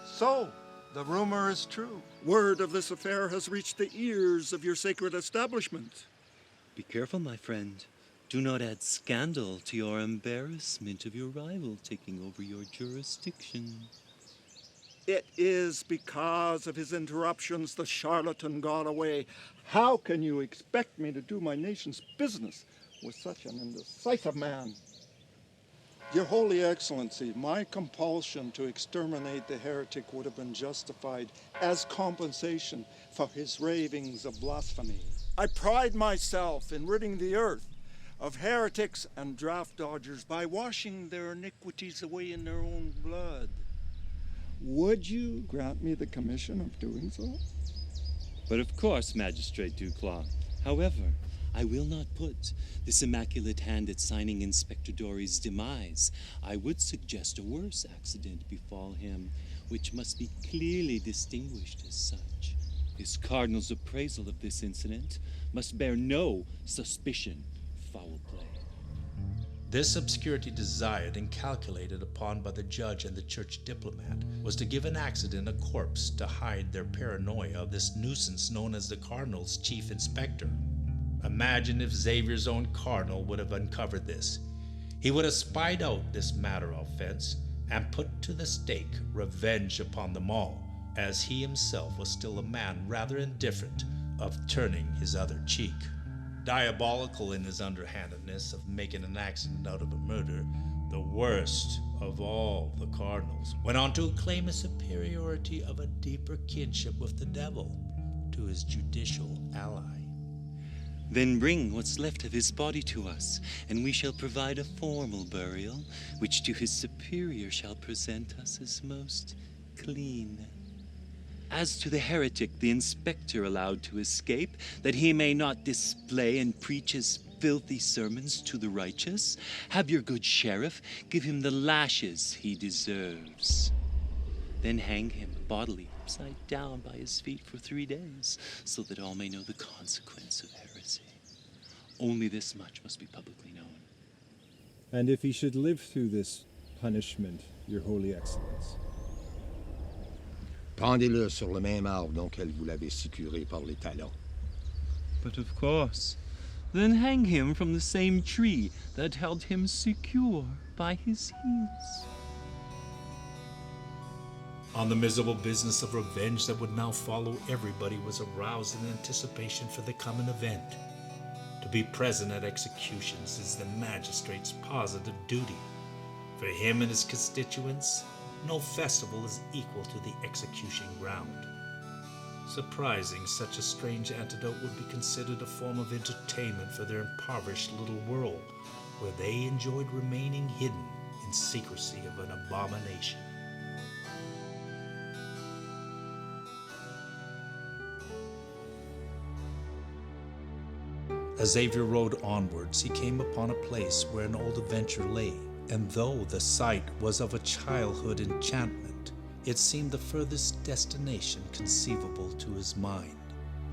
So, the rumor is true. Word of this affair has reached the ears of your sacred establishment. Be careful, my friend. Do not add scandal to your embarrassment of your rival taking over your jurisdiction. It is because of his interruptions the charlatan got away. How can you expect me to do my nation's business with such an indecisive man? Your Holy Excellency, my compulsion to exterminate the heretic would have been justified as compensation for his ravings of blasphemy. I pride myself in ridding the earth of heretics and draft dodgers by washing their iniquities away in their own blood. Would you grant me the commission of doing so? But of course, Magistrate Duclaw. However, I will not put this immaculate hand at signing Inspector Dory's demise. I would suggest a worse accident befall him, which must be clearly distinguished as such. His cardinal's appraisal of this incident must bear no suspicion of foul play. This obscurity desired and calculated upon by the judge and the church diplomat was to give an accident a corpse to hide their paranoia of this nuisance known as the cardinal's chief inspector. Imagine if Xavier's own cardinal would have uncovered this. He would have spied out this matter of offense and put to the stake revenge upon them all, as he himself was still a man rather indifferent of turning his other cheek. Diabolical in his underhandedness of making an accident out of a murder, the worst of all the cardinals went on to claim a superiority of a deeper kinship with the devil to his judicial ally. Then bring what's left of his body to us, and we shall provide a formal burial, which to his superior shall present us as most clean. As to the heretic the inspector allowed to escape, that he may not display and preach his filthy sermons to the righteous, have your good sheriff give him the lashes he deserves. Then hang him bodily upside down by his feet for 3 days, so that all may know the consequence of heresy. Only this much must be publicly known. And if he should live through this punishment, your Holy Excellence? Pendez-le sur le même arbre auquel vous l'avez sécuré par les talons. But of course, then hang him from the same tree that held him secure by his heels. On the miserable business of revenge that would now follow, everybody was aroused in anticipation for the coming event. To be present at executions is the magistrate's positive duty. For him and his constituents, no festival is equal to the execution ground. Surprising such a strange antidote would be considered a form of entertainment for their impoverished little world, where they enjoyed remaining hidden in secrecy of an abomination. As Xavier rode onwards, he came upon a place where an old adventure lay, and though the sight was of a childhood enchantment, it seemed the furthest destination conceivable to his mind,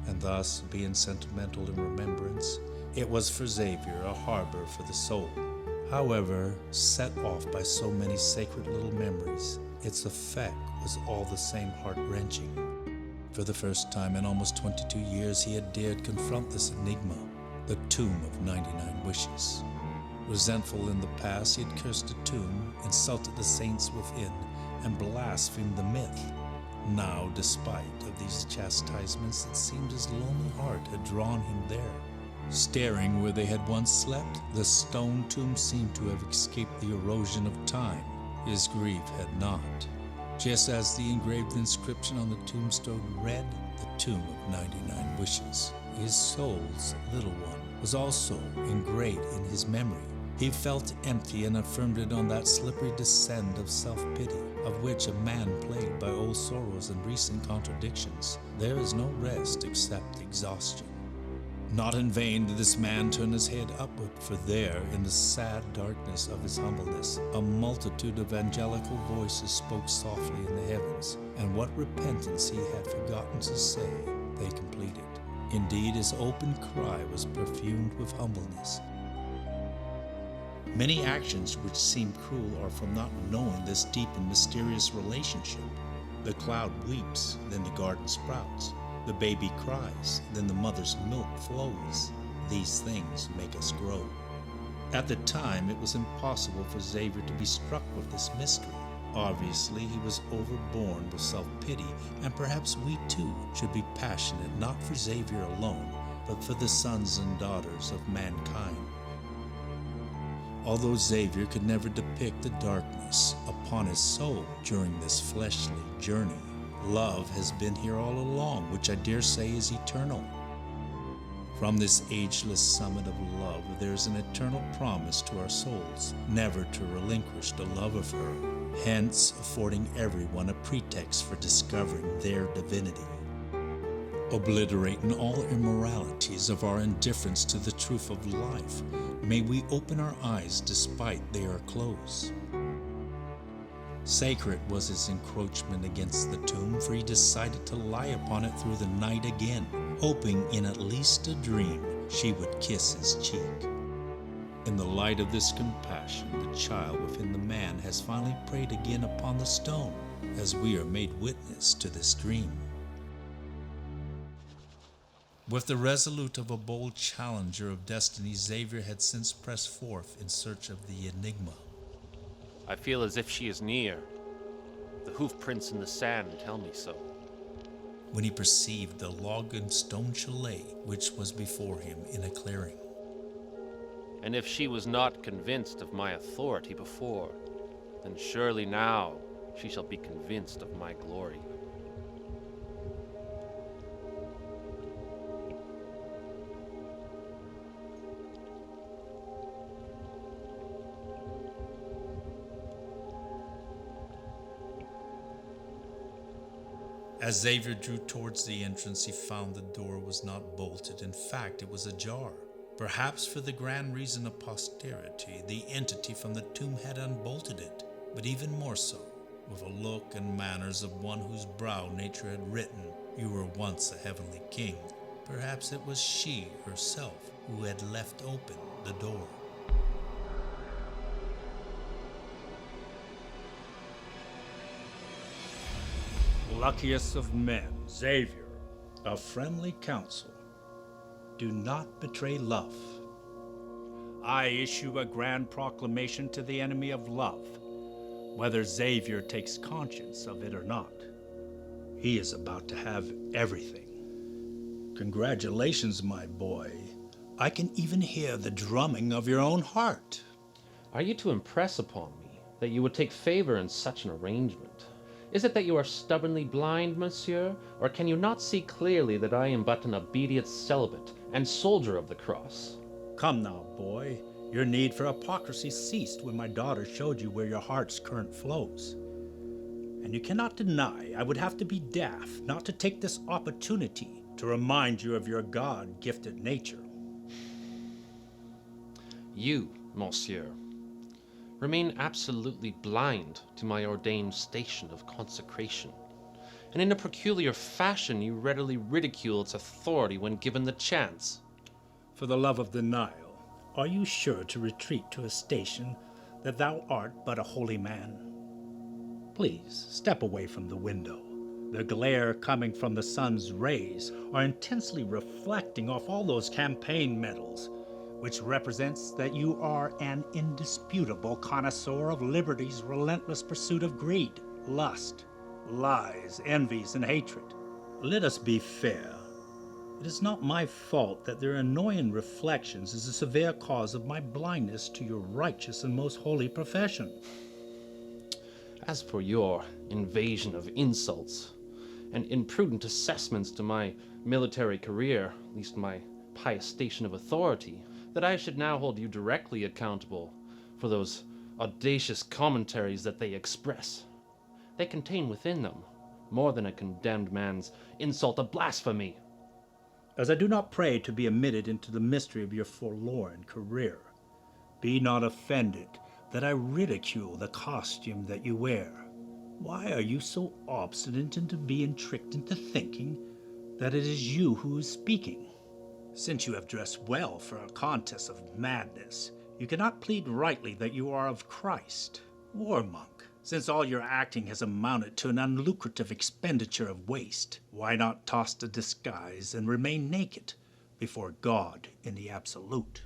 and thus, being sentimental in remembrance, it was for Xavier a harbor for the soul. However, set off by so many sacred little memories, its effect was all the same heart-wrenching. For the first time in almost 22 years, he had dared confront this enigma, the tomb of 99 wishes. Resentful in the past, he had cursed the tomb, insulted the saints within, and blasphemed the myth. Now, despite of these chastisements, it seemed his lonely heart had drawn him there. Staring where they had once slept, the stone tomb seemed to have escaped the erosion of time. His grief had not. Just as the engraved inscription on the tombstone read, the tomb of 99 wishes. His soul's little one was also engraved in his memory. He felt empty and affirmed it on that slippery descent of self-pity, of which a man plagued by old sorrows and recent contradictions, there is no rest except exhaustion. Not in vain did this man turn his head upward, for there, in the sad darkness of his humbleness, a multitude of angelical voices spoke softly in the heavens, and what repentance he had forgotten to say, they completed. Indeed, his open cry was perfumed with humbleness. Many actions which seem cruel are from not knowing this deep and mysterious relationship. The cloud weeps, then the garden sprouts. The baby cries, then the mother's milk flows. These things make us grow. At the time, it was impossible for Xavier to be struck with this mystery. Obviously, he was overborne with self-pity, and perhaps we too should be passionate not for Xavier alone, but for the sons and daughters of mankind. Although Xavier could never depict the darkness upon his soul during this fleshly journey, love has been here all along, which I dare say is eternal. From this ageless summit of love, there is an eternal promise to our souls, never to relinquish the love of her, hence affording everyone a pretext for discovering their divinity. Obliterating all immoralities of our indifference to the truth of life, may we open our eyes despite they are closed. Sacred was his encroachment against the tomb, for he decided to lie upon it through the night again, hoping in at least a dream she would kiss his cheek. In the light of this compassion, the child within the man has finally preyed again upon the stone, as we are made witness to this dream. With the resolute of a bold challenger of destiny, Xavier had since pressed forth in search of the enigma. I feel as if she is near. The hoof prints in the sand tell me so. When he perceived the log and stone chalet which was before him in a clearing. And if she was not convinced of my authority before, then surely now she shall be convinced of my glory. As Xavier drew towards the entrance, he found the door was not bolted. In fact, it was ajar. Perhaps for the grand reason of posterity, the entity from the tomb had unbolted it, but even more so, with a look and manners of one whose brow nature had written, "You were once a heavenly king." Perhaps it was she herself who had left open the door. Luckiest of men, Xavier. A friendly counsel. Do not betray love. I issue a grand proclamation to the enemy of love, whether Xavier takes conscience of it or not. He is about to have everything. Congratulations, my boy. I can even hear the drumming of your own heart. Are you to impress upon me that you would take favor in such an arrangement? Is it that you are stubbornly blind, monsieur, or can you not see clearly that I am but an obedient celibate and soldier of the cross? Come now, boy. Your need for hypocrisy ceased when my daughter showed you where your heart's current flows. And you cannot deny I would have to be daft not to take this opportunity to remind you of your God-gifted nature. You, monsieur, remain absolutely blind to my ordained station of consecration, and in a peculiar fashion you readily ridicule its authority when given the chance. For the love of the Nile, are you sure to retreat to a station that thou art but a holy man? Please, step away from the window. The glare coming from the sun's rays are intensely reflecting off all those campaign medals, which represents that you are an indisputable connoisseur of liberty's relentless pursuit of greed, lust, lies, envies, and hatred. Let us be fair. It is not my fault that their annoying reflections is a severe cause of my blindness to your righteous and most holy profession. As for your invasion of insults and imprudent assessments to my military career, at least my pious station of authority, that I should now hold you directly accountable for those audacious commentaries that they express. They contain within them more than a condemned man's insult of blasphemy. As I do not pray to be admitted into the mystery of your forlorn career, be not offended that I ridicule the costume that you wear. Why are you so obstinate into being tricked into thinking that it is you who is speaking? Since you have dressed well for a contest of madness, you cannot plead rightly that you are of Christ. War monk, since all your acting has amounted to an unlucrative expenditure of waste, why not toss the disguise and remain naked before God in the absolute?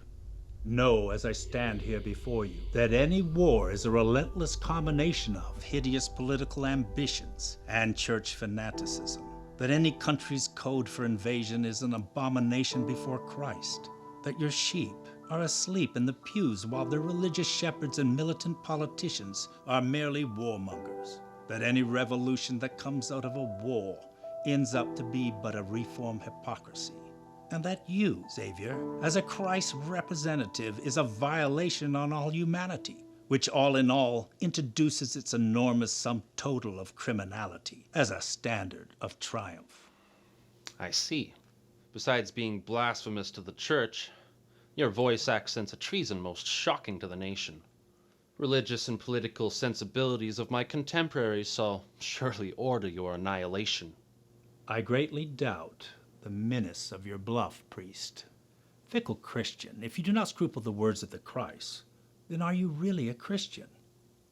Know, as I stand here before you, that any war is a relentless combination of hideous political ambitions and church fanaticism. That any country's code for invasion is an abomination before Christ. That your sheep are asleep in the pews while their religious shepherds and militant politicians are merely warmongers. That any revolution that comes out of a war ends up to be but a reformed hypocrisy. And that you, Xavier, as a Christ representative, is a violation on all humanity, which all in all introduces its enormous sum total of criminality as a standard of triumph. I see. Besides being blasphemous to the church, your voice accents a treason most shocking to the nation. Religious and political sensibilities of my contemporaries shall surely order your annihilation. I greatly doubt the menace of your bluff, priest. Fickle Christian, if you do not scruple the words of the Christ, then are you really a Christian?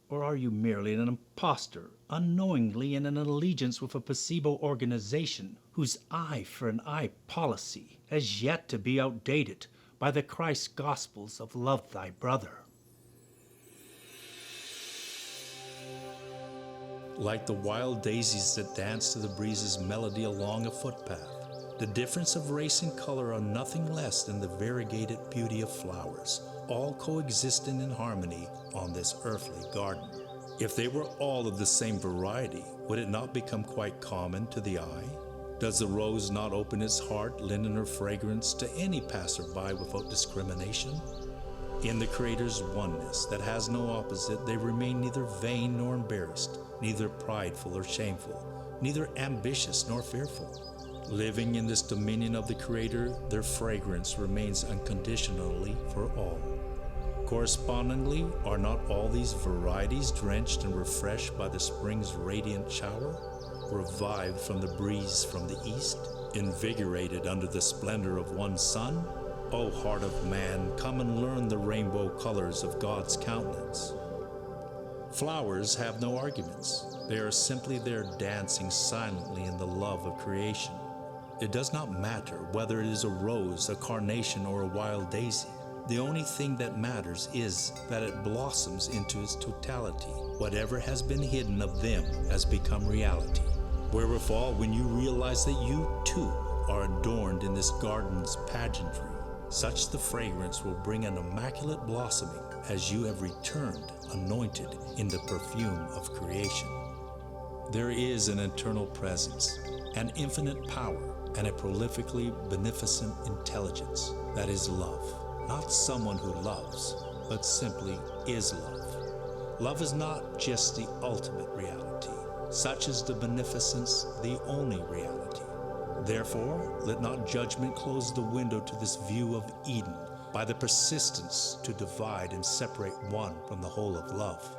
Or are you merely an impostor, unknowingly in an allegiance with a placebo organization whose eye for an eye policy has yet to be outdated by the Christ Gospels of love thy brother? Like the wild daisies that dance to the breeze's melody along a footpath, the difference of race and color are nothing less than the variegated beauty of flowers, all coexisting in harmony on this earthly garden. If they were all of the same variety, would it not become quite common to the eye? Does the rose not open its heart, lending her fragrance to any passerby without discrimination? In the Creator's oneness that has no opposite, they remain neither vain nor embarrassed, neither prideful or shameful, neither ambitious nor fearful. Living in this dominion of the Creator, their fragrance remains unconditionally for all. Correspondingly, are not all these varieties drenched and refreshed by the spring's radiant shower, revived from the breeze from the east, invigorated under the splendor of one sun? O heart of man, come and learn the rainbow colors of God's countenance. Flowers have no arguments. They are simply there dancing silently in the love of creation. It does not matter whether it is a rose, a carnation, or a wild daisy. The only thing that matters is that it blossoms into its totality. Whatever has been hidden of them has become reality. Wherewithal, when you realize that you too are adorned in this garden's pageantry, such the fragrance will bring an immaculate blossoming as you have returned anointed in the perfume of creation. There is an eternal presence, an infinite power, and a prolifically beneficent intelligence that is love. Not someone who loves, but simply is love. Love is not just the ultimate reality. Such is the beneficence, the only reality. Therefore, let not judgment close the window to this view of Eden by the persistence to divide and separate one from the whole of love.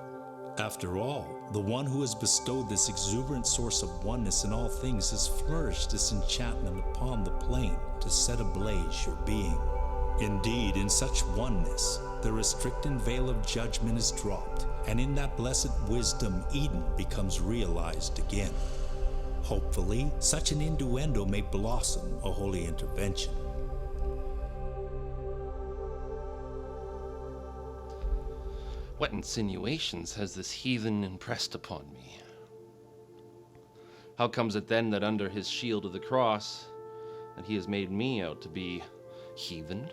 After all, the one who has bestowed this exuberant source of oneness in all things has flourished this enchantment upon the plain to set ablaze your being. Indeed, in such oneness, the restricting veil of judgment is dropped, and in that blessed wisdom Eden becomes realized again. Hopefully, such an innuendo may blossom a holy intervention. What insinuations has this heathen impressed upon me? How comes it then that under his shield of the cross, that he has made me out to be heathen?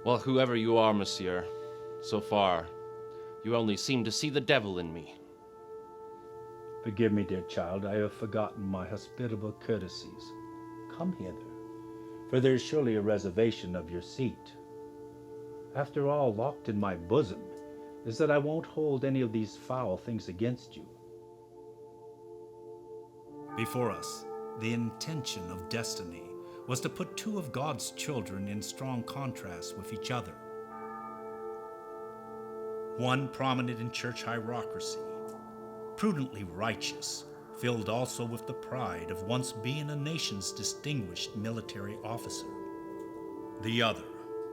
Well, whoever you are, monsieur, so far, you only seem to see the devil in me. Forgive me, dear child, I have forgotten my hospitable courtesies. Come hither. for there is surely a reservation of your seat. After all, locked in my bosom is that I won't hold any of these foul things against you. Before us, the intention of destiny was to put two of God's children in strong contrast with each other. One prominent in church hierarchy, prudently righteous, filled also with the pride of once being a nation's distinguished military officer. The other,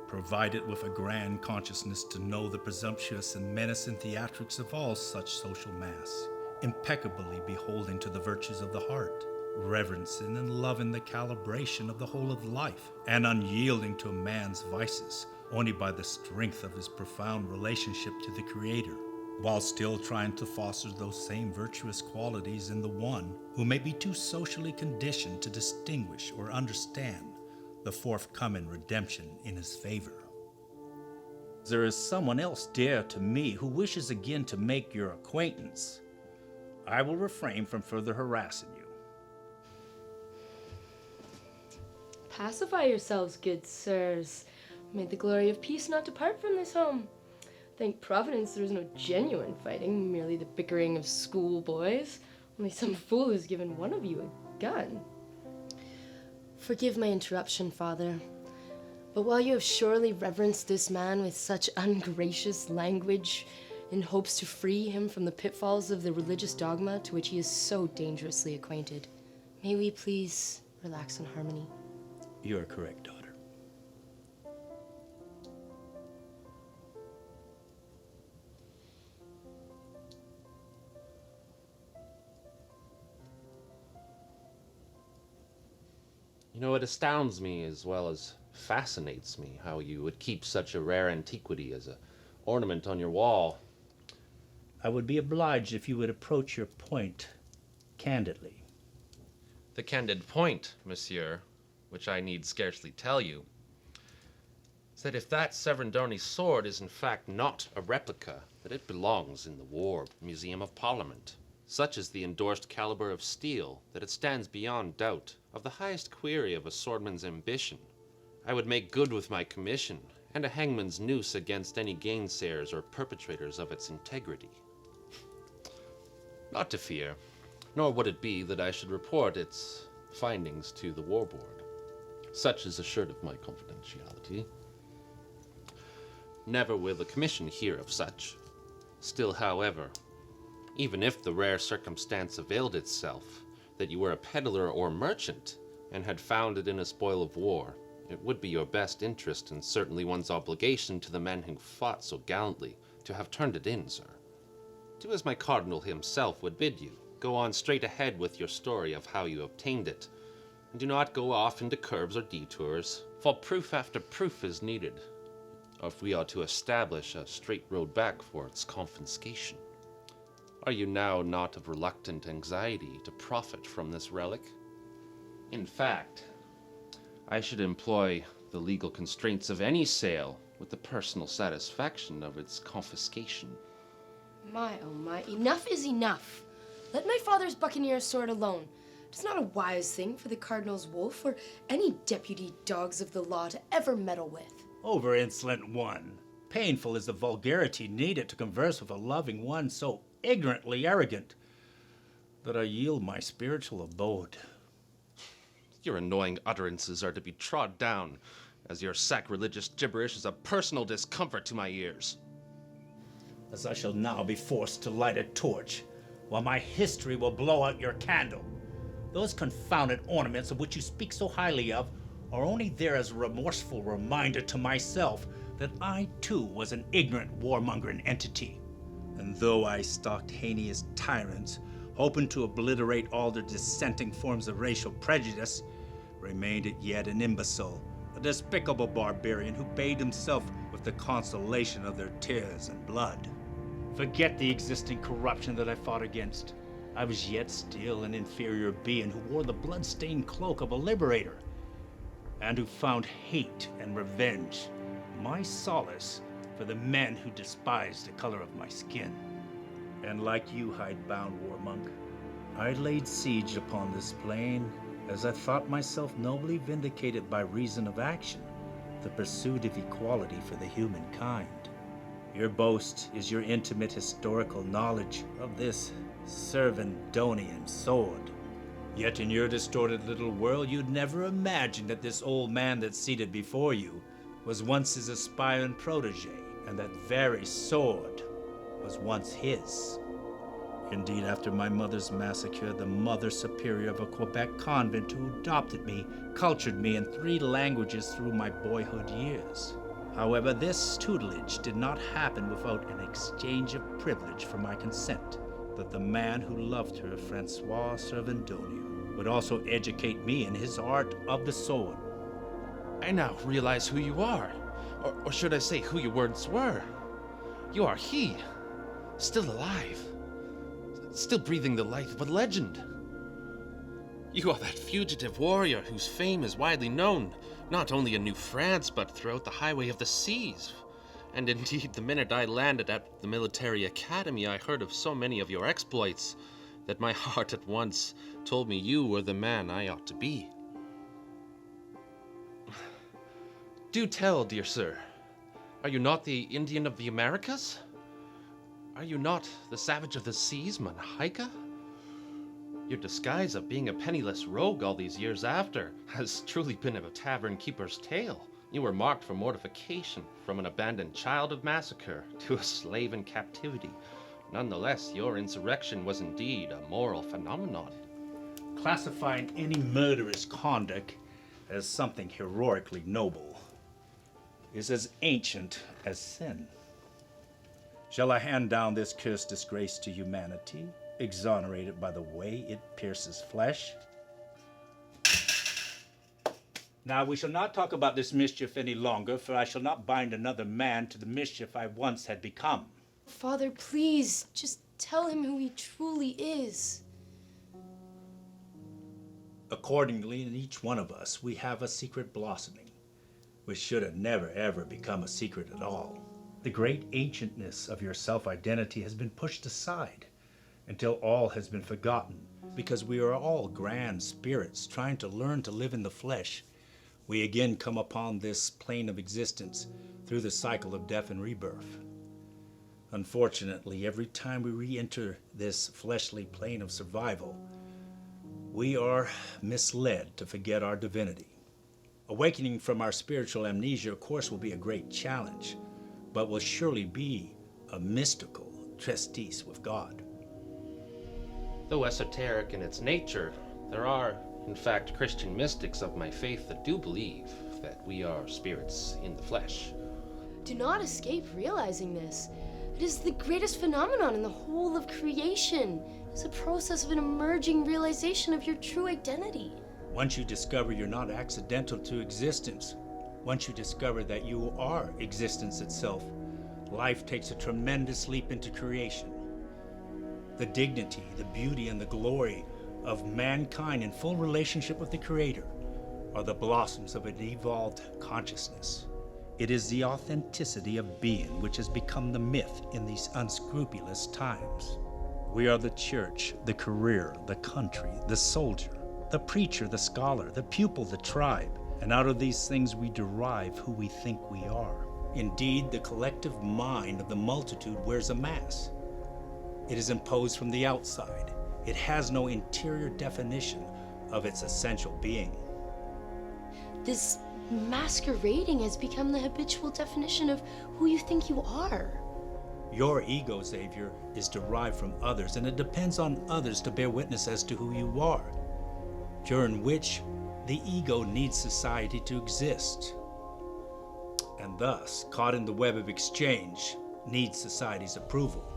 provided with a grand consciousness to know the presumptuous and menacing theatrics of all such social mass, impeccably beholding to the virtues of the heart, reverencing and loving the calibration of the whole of life, and unyielding to a man's vices only by the strength of his profound relationship to the Creator, while still trying to foster those same virtuous qualities in the one who may be too socially conditioned to distinguish or understand the forthcoming redemption in his favor. There is someone else dear to me who wishes again to make your acquaintance. I will refrain from further harassing you. Pacify yourselves, good sirs. May the glory of peace not depart from this home. Thank Providence there is no genuine fighting, merely the bickering of schoolboys. Only some fool has given one of you a gun. Forgive my interruption, Father, but while you have surely reverenced this man with such ungracious language in hopes to free him from the pitfalls of the religious dogma to which he is so dangerously acquainted, may we please relax in harmony? You are correct, daughter. You know, it astounds me as well as fascinates me how you would keep such a rare antiquity as an ornament on your wall. I would be obliged if you would approach your point candidly. The candid point, monsieur, which I need scarcely tell you, is that if that Sevendorni sword is in fact not a replica, that it belongs in the War Museum of Parliament. Such is the endorsed caliber of steel that it stands beyond doubt of the highest query of a swordman's ambition. I would make good with my commission and a hangman's noose against any gainsayers or perpetrators of its integrity. Not to fear, nor would it be that I should report its findings to the War Board. Such is assured of my confidentiality. Never will the commission hear of such. Still, however, even if the rare circumstance availed itself that you were a peddler or merchant and had found it in a spoil of war, it would be your best interest and certainly one's obligation to the men who fought so gallantly to have turned it in, sir. Do as my cardinal himself would bid you. Go on straight ahead with your story of how you obtained it, and do not go off into curves or detours, for proof after proof is needed, or if we are to establish a straight road back for its confiscation. Are you now not of reluctant anxiety to profit from this relic? In fact, I should employ the legal constraints of any sale with the personal satisfaction of its confiscation. My, oh my, enough is enough. Let my father's buccaneer sword alone. It is not a wise thing for the cardinal's wolf or any deputy dogs of the law to ever meddle with. Over insolent one. Painful is the vulgarity needed to converse with a loving one so ignorantly arrogant that I yield my spiritual abode. Your annoying utterances are to be trod down, as your sacrilegious gibberish is a personal discomfort to my ears. As I shall now be forced to light a torch, while my history will blow out your candle. Those confounded ornaments of which you speak so highly of are only there as a remorseful reminder to myself that I too was an ignorant warmongering entity. And though I stalked heinous tyrants, hoping to obliterate all their dissenting forms of racial prejudice, remained it yet an imbecile, a despicable barbarian who bathed himself with the consolation of their tears and blood. Forget the existing corruption that I fought against. I was yet still an inferior being who wore the blood-stained cloak of a liberator, and who found hate and revenge my solace for the men who despised the color of my skin. And like you, hidebound war monk, I laid siege upon this plain as I thought myself nobly vindicated by reason of action, the pursuit of equality for the humankind. Your boast is your intimate historical knowledge of this Servandonian sword. Yet in your distorted little world, you'd never imagine that this old man that's seated before you was once his aspiring protege, and that very sword was once his. Indeed, after my mother's massacre, the Mother Superior of a Quebec convent who adopted me, cultured me in 3 languages through my boyhood years. However, this tutelage did not happen without an exchange of privilege for my consent, that the man who loved her, Francois Servandoni, would also educate me in his art of the sword. I now realize who you are, or should I say who you once were. You are he, still alive, still breathing the life of a legend. You are that fugitive warrior whose fame is widely known, not only in New France, but throughout the highway of the seas. And indeed, the minute I landed at the military academy, I heard of so many of your exploits that my heart at once told me you were the man I ought to be. Do tell, dear sir, are you not the Indian of the Americas? Are you not the savage of the seas, Manhaika? Your disguise of being a penniless rogue all these years after has truly been a tavern keeper's tale. You were marked for mortification, from an abandoned child of massacre to a slave in captivity. Nonetheless, your insurrection was indeed a moral phenomenon. Classifying any murderous conduct as something heroically noble is as ancient as sin. Shall I hand down this cursed disgrace to humanity, exonerated by the way it pierces flesh? Now, we shall not talk about this mischief any longer, for I shall not bind another man to the mischief I once had become. Father, please, just tell him who he truly is. Accordingly, in each one of us, we have a secret blossoming, which should have never, ever become a secret at all. The great ancientness of your self-identity has been pushed aside until all has been forgotten, because we are all grand spirits trying to learn to live in the flesh. We again come upon this plane of existence through the cycle of death and rebirth. Unfortunately, every time we re-enter this fleshly plane of survival, we are misled to forget our divinity. Awakening from our spiritual amnesia, of course, will be a great challenge, but will surely be a mystical treatise with God. Though esoteric in its nature, there are, in fact, Christian mystics of my faith that do believe that we are spirits in the flesh. Do not escape realizing this. It is the greatest phenomenon in the whole of creation. It is a process of an emerging realization of your true identity. Once you discover you're not accidental to existence, once you discover that you are existence itself, life takes a tremendous leap into creation. The dignity, the beauty, and the glory of mankind in full relationship with the Creator are the blossoms of an evolved consciousness. It is the authenticity of being which has become the myth in these unscrupulous times. We are the church, the career, the country, the soldier, the preacher, the scholar, the pupil, the tribe, and out of these things we derive who we think we are. Indeed, the collective mind of the multitude wears a mask. It is imposed from the outside. It has no interior definition of its essential being. This masquerading has become the habitual definition of who you think you are. Your ego, Xavier, is derived from others, and it depends on others to bear witness as to who you are, during which the ego needs society to exist, and thus, caught in the web of exchange, needs society's approval.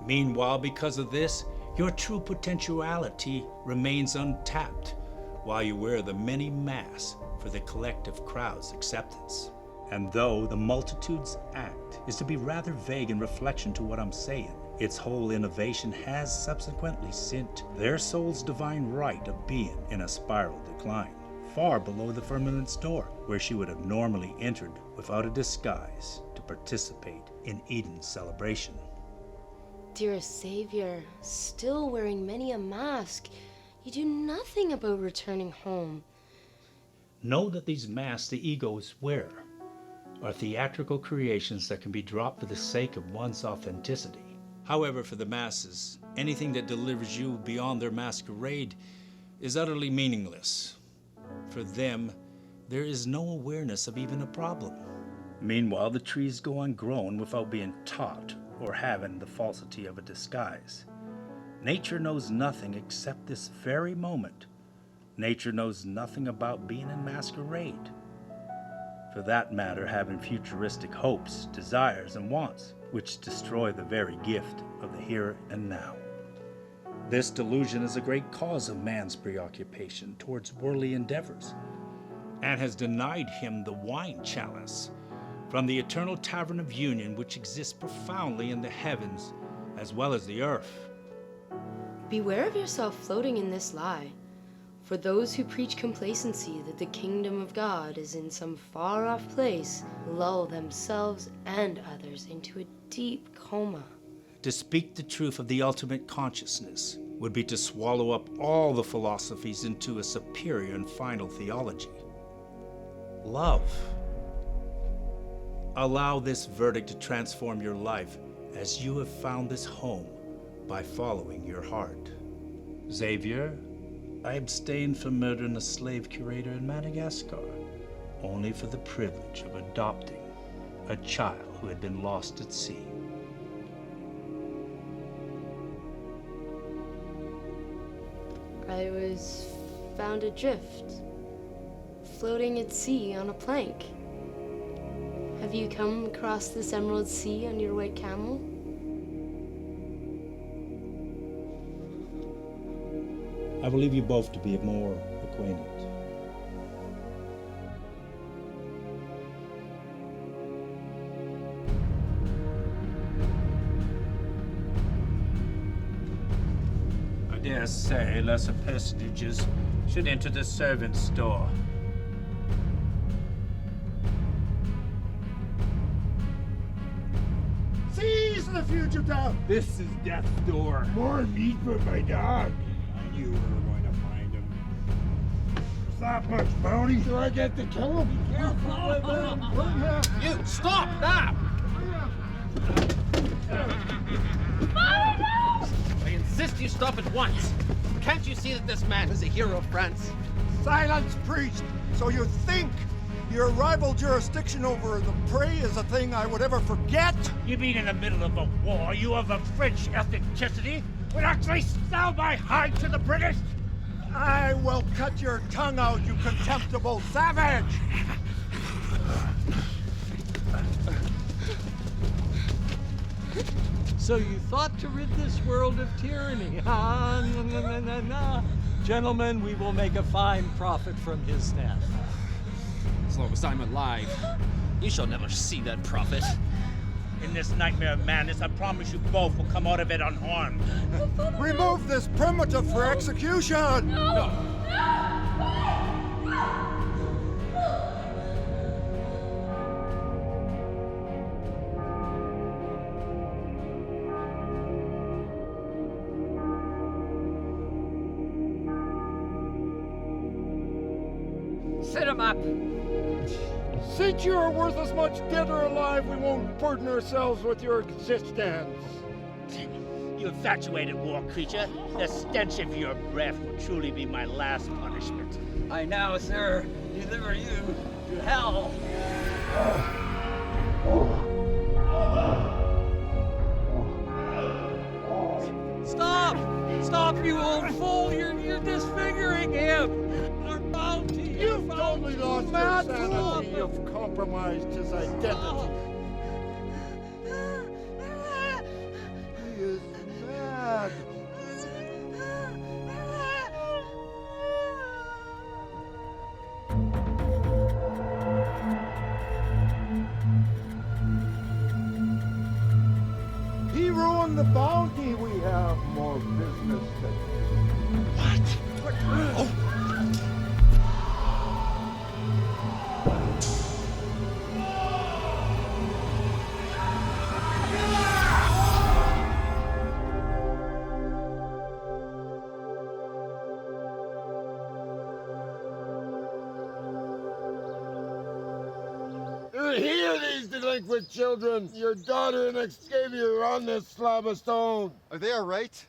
Meanwhile, because of this, your true potentiality remains untapped, while you wear the many masks for the collective crowd's acceptance. And though the multitude's act is to be rather vague in reflection to what I'm saying, its whole innovation has subsequently sent their soul's divine right of being in a spiral decline, far below the firmament's door, where she would have normally entered without a disguise to participate in Eden's celebration. Dearest Savior, still wearing many a mask, You do nothing about returning home. Know that these masks the egos wear are theatrical creations that can be dropped for the sake of one's authenticity. However, for the masses, anything that delivers you beyond their masquerade is utterly meaningless. For them, there is no awareness of even a problem. Meanwhile, the trees go on growing without being taught or having the falsity of a disguise. Nature knows nothing except this very moment. Nature knows nothing about being in masquerade. For that matter, having futuristic hopes, desires, and wants, which destroy the very gift of the here and now. This delusion is a great cause of man's preoccupation towards worldly endeavors, and has denied him the wine chalice from the eternal tavern of union which exists profoundly in the heavens as well as the earth. Beware of yourself floating in this lie. For those who preach complacency that the kingdom of God is in some far-off place, lull themselves and others into a deep coma. To speak the truth of the ultimate consciousness would be to swallow up all the philosophies into a superior and final theology. Love. Allow this verdict to transform your life as you have found this home by following your heart. Xavier, I abstained from murdering a slave curator in Madagascar, only for the privilege of adopting a child who had been lost at sea. I was found adrift, floating at sea on a plank. Have you come across this emerald sea on your white camel? I will leave you both to be more acquainted. I dare say lesser personages should enter the servants' store. Seize the fugitive! This is death's door. More meat for my dog. I knew we were going to find him. Is that much bounty? Do I get to kill him? Be careful with him. You, stop now! I insist you stop at once. Can't you see that this man is a hero of France? Silence, priest! So you think your rival jurisdiction over the prey is a thing I would ever forget? You mean in the middle of a war, you of a French ethnicity would actually sell my hide to the British? I will cut your tongue out, you contemptible savage! So you thought to rid this world of tyranny? Gentlemen, we will make a fine profit from his staff. As long as I'm alive, you shall never see that profit. In this nightmare of madness, I promise you both will come out of it unharmed. Remove this primitive for execution! No. Set him up! Since you are worth as much dead or alive, we won't burden ourselves with your existence. You infatuated war creature. The stench of your breath will truly be my last punishment. I now, sir, deliver you to hell. Stop! Stop, you old fool! You're disfiguring him! Our bounty! You've totally lost your sanity. You've compromised his identity. He is mad. He ruined the bounty. We have more business to do. What? Oh! banquet, children. Your daughter and Xavier are on this slab of stone. Are they all right?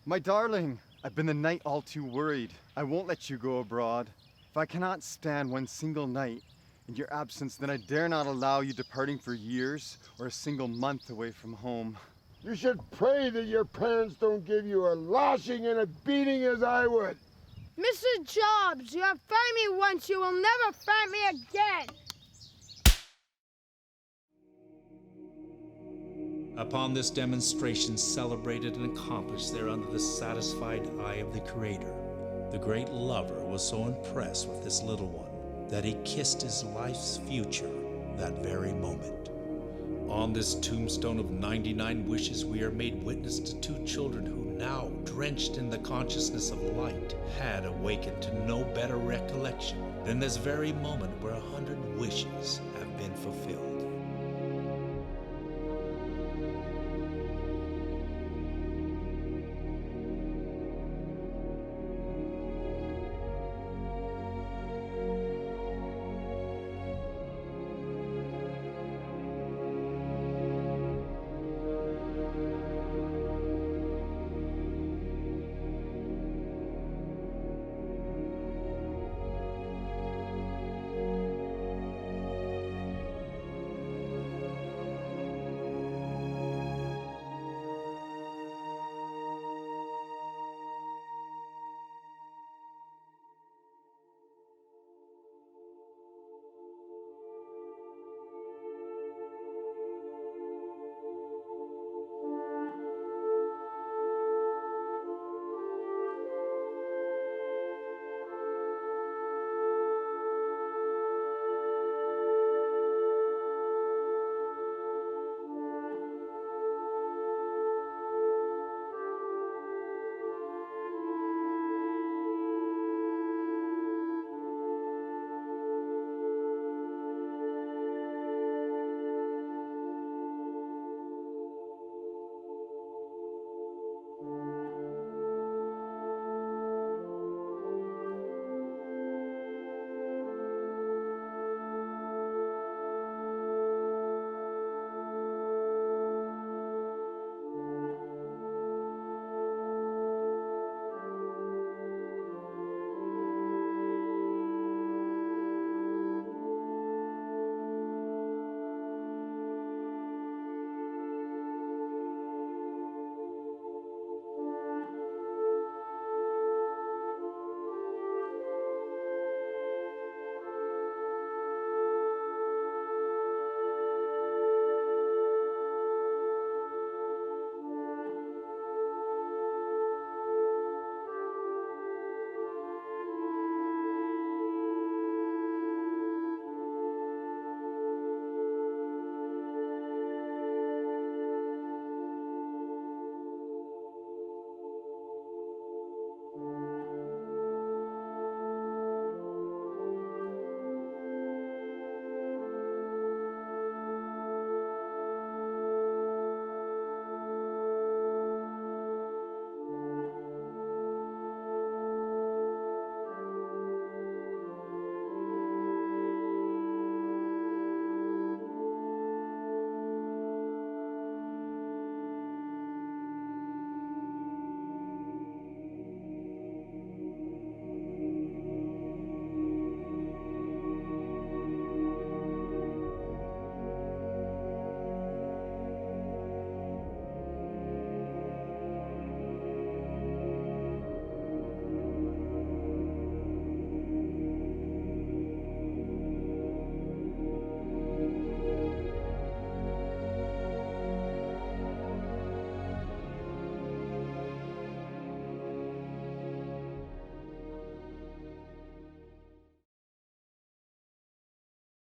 My darling, I've been the night all too worried. I won't let you go abroad. If I cannot stand one single night in your absence, then I dare not allow you departing for years or a single month away from home. You should pray that your parents don't give you a lashing and a beating as I would. Mr. Jobs, you have found me once, you will never find me again. Upon this demonstration celebrated and accomplished there under the satisfied eye of the Creator, the great lover was so impressed with this little one that he kissed his life's future that very moment. On this tombstone of 99 wishes, we are made witness to two children who now, drenched in the consciousness of light, had awakened to no better recollection than this very moment where 100 wishes have been fulfilled.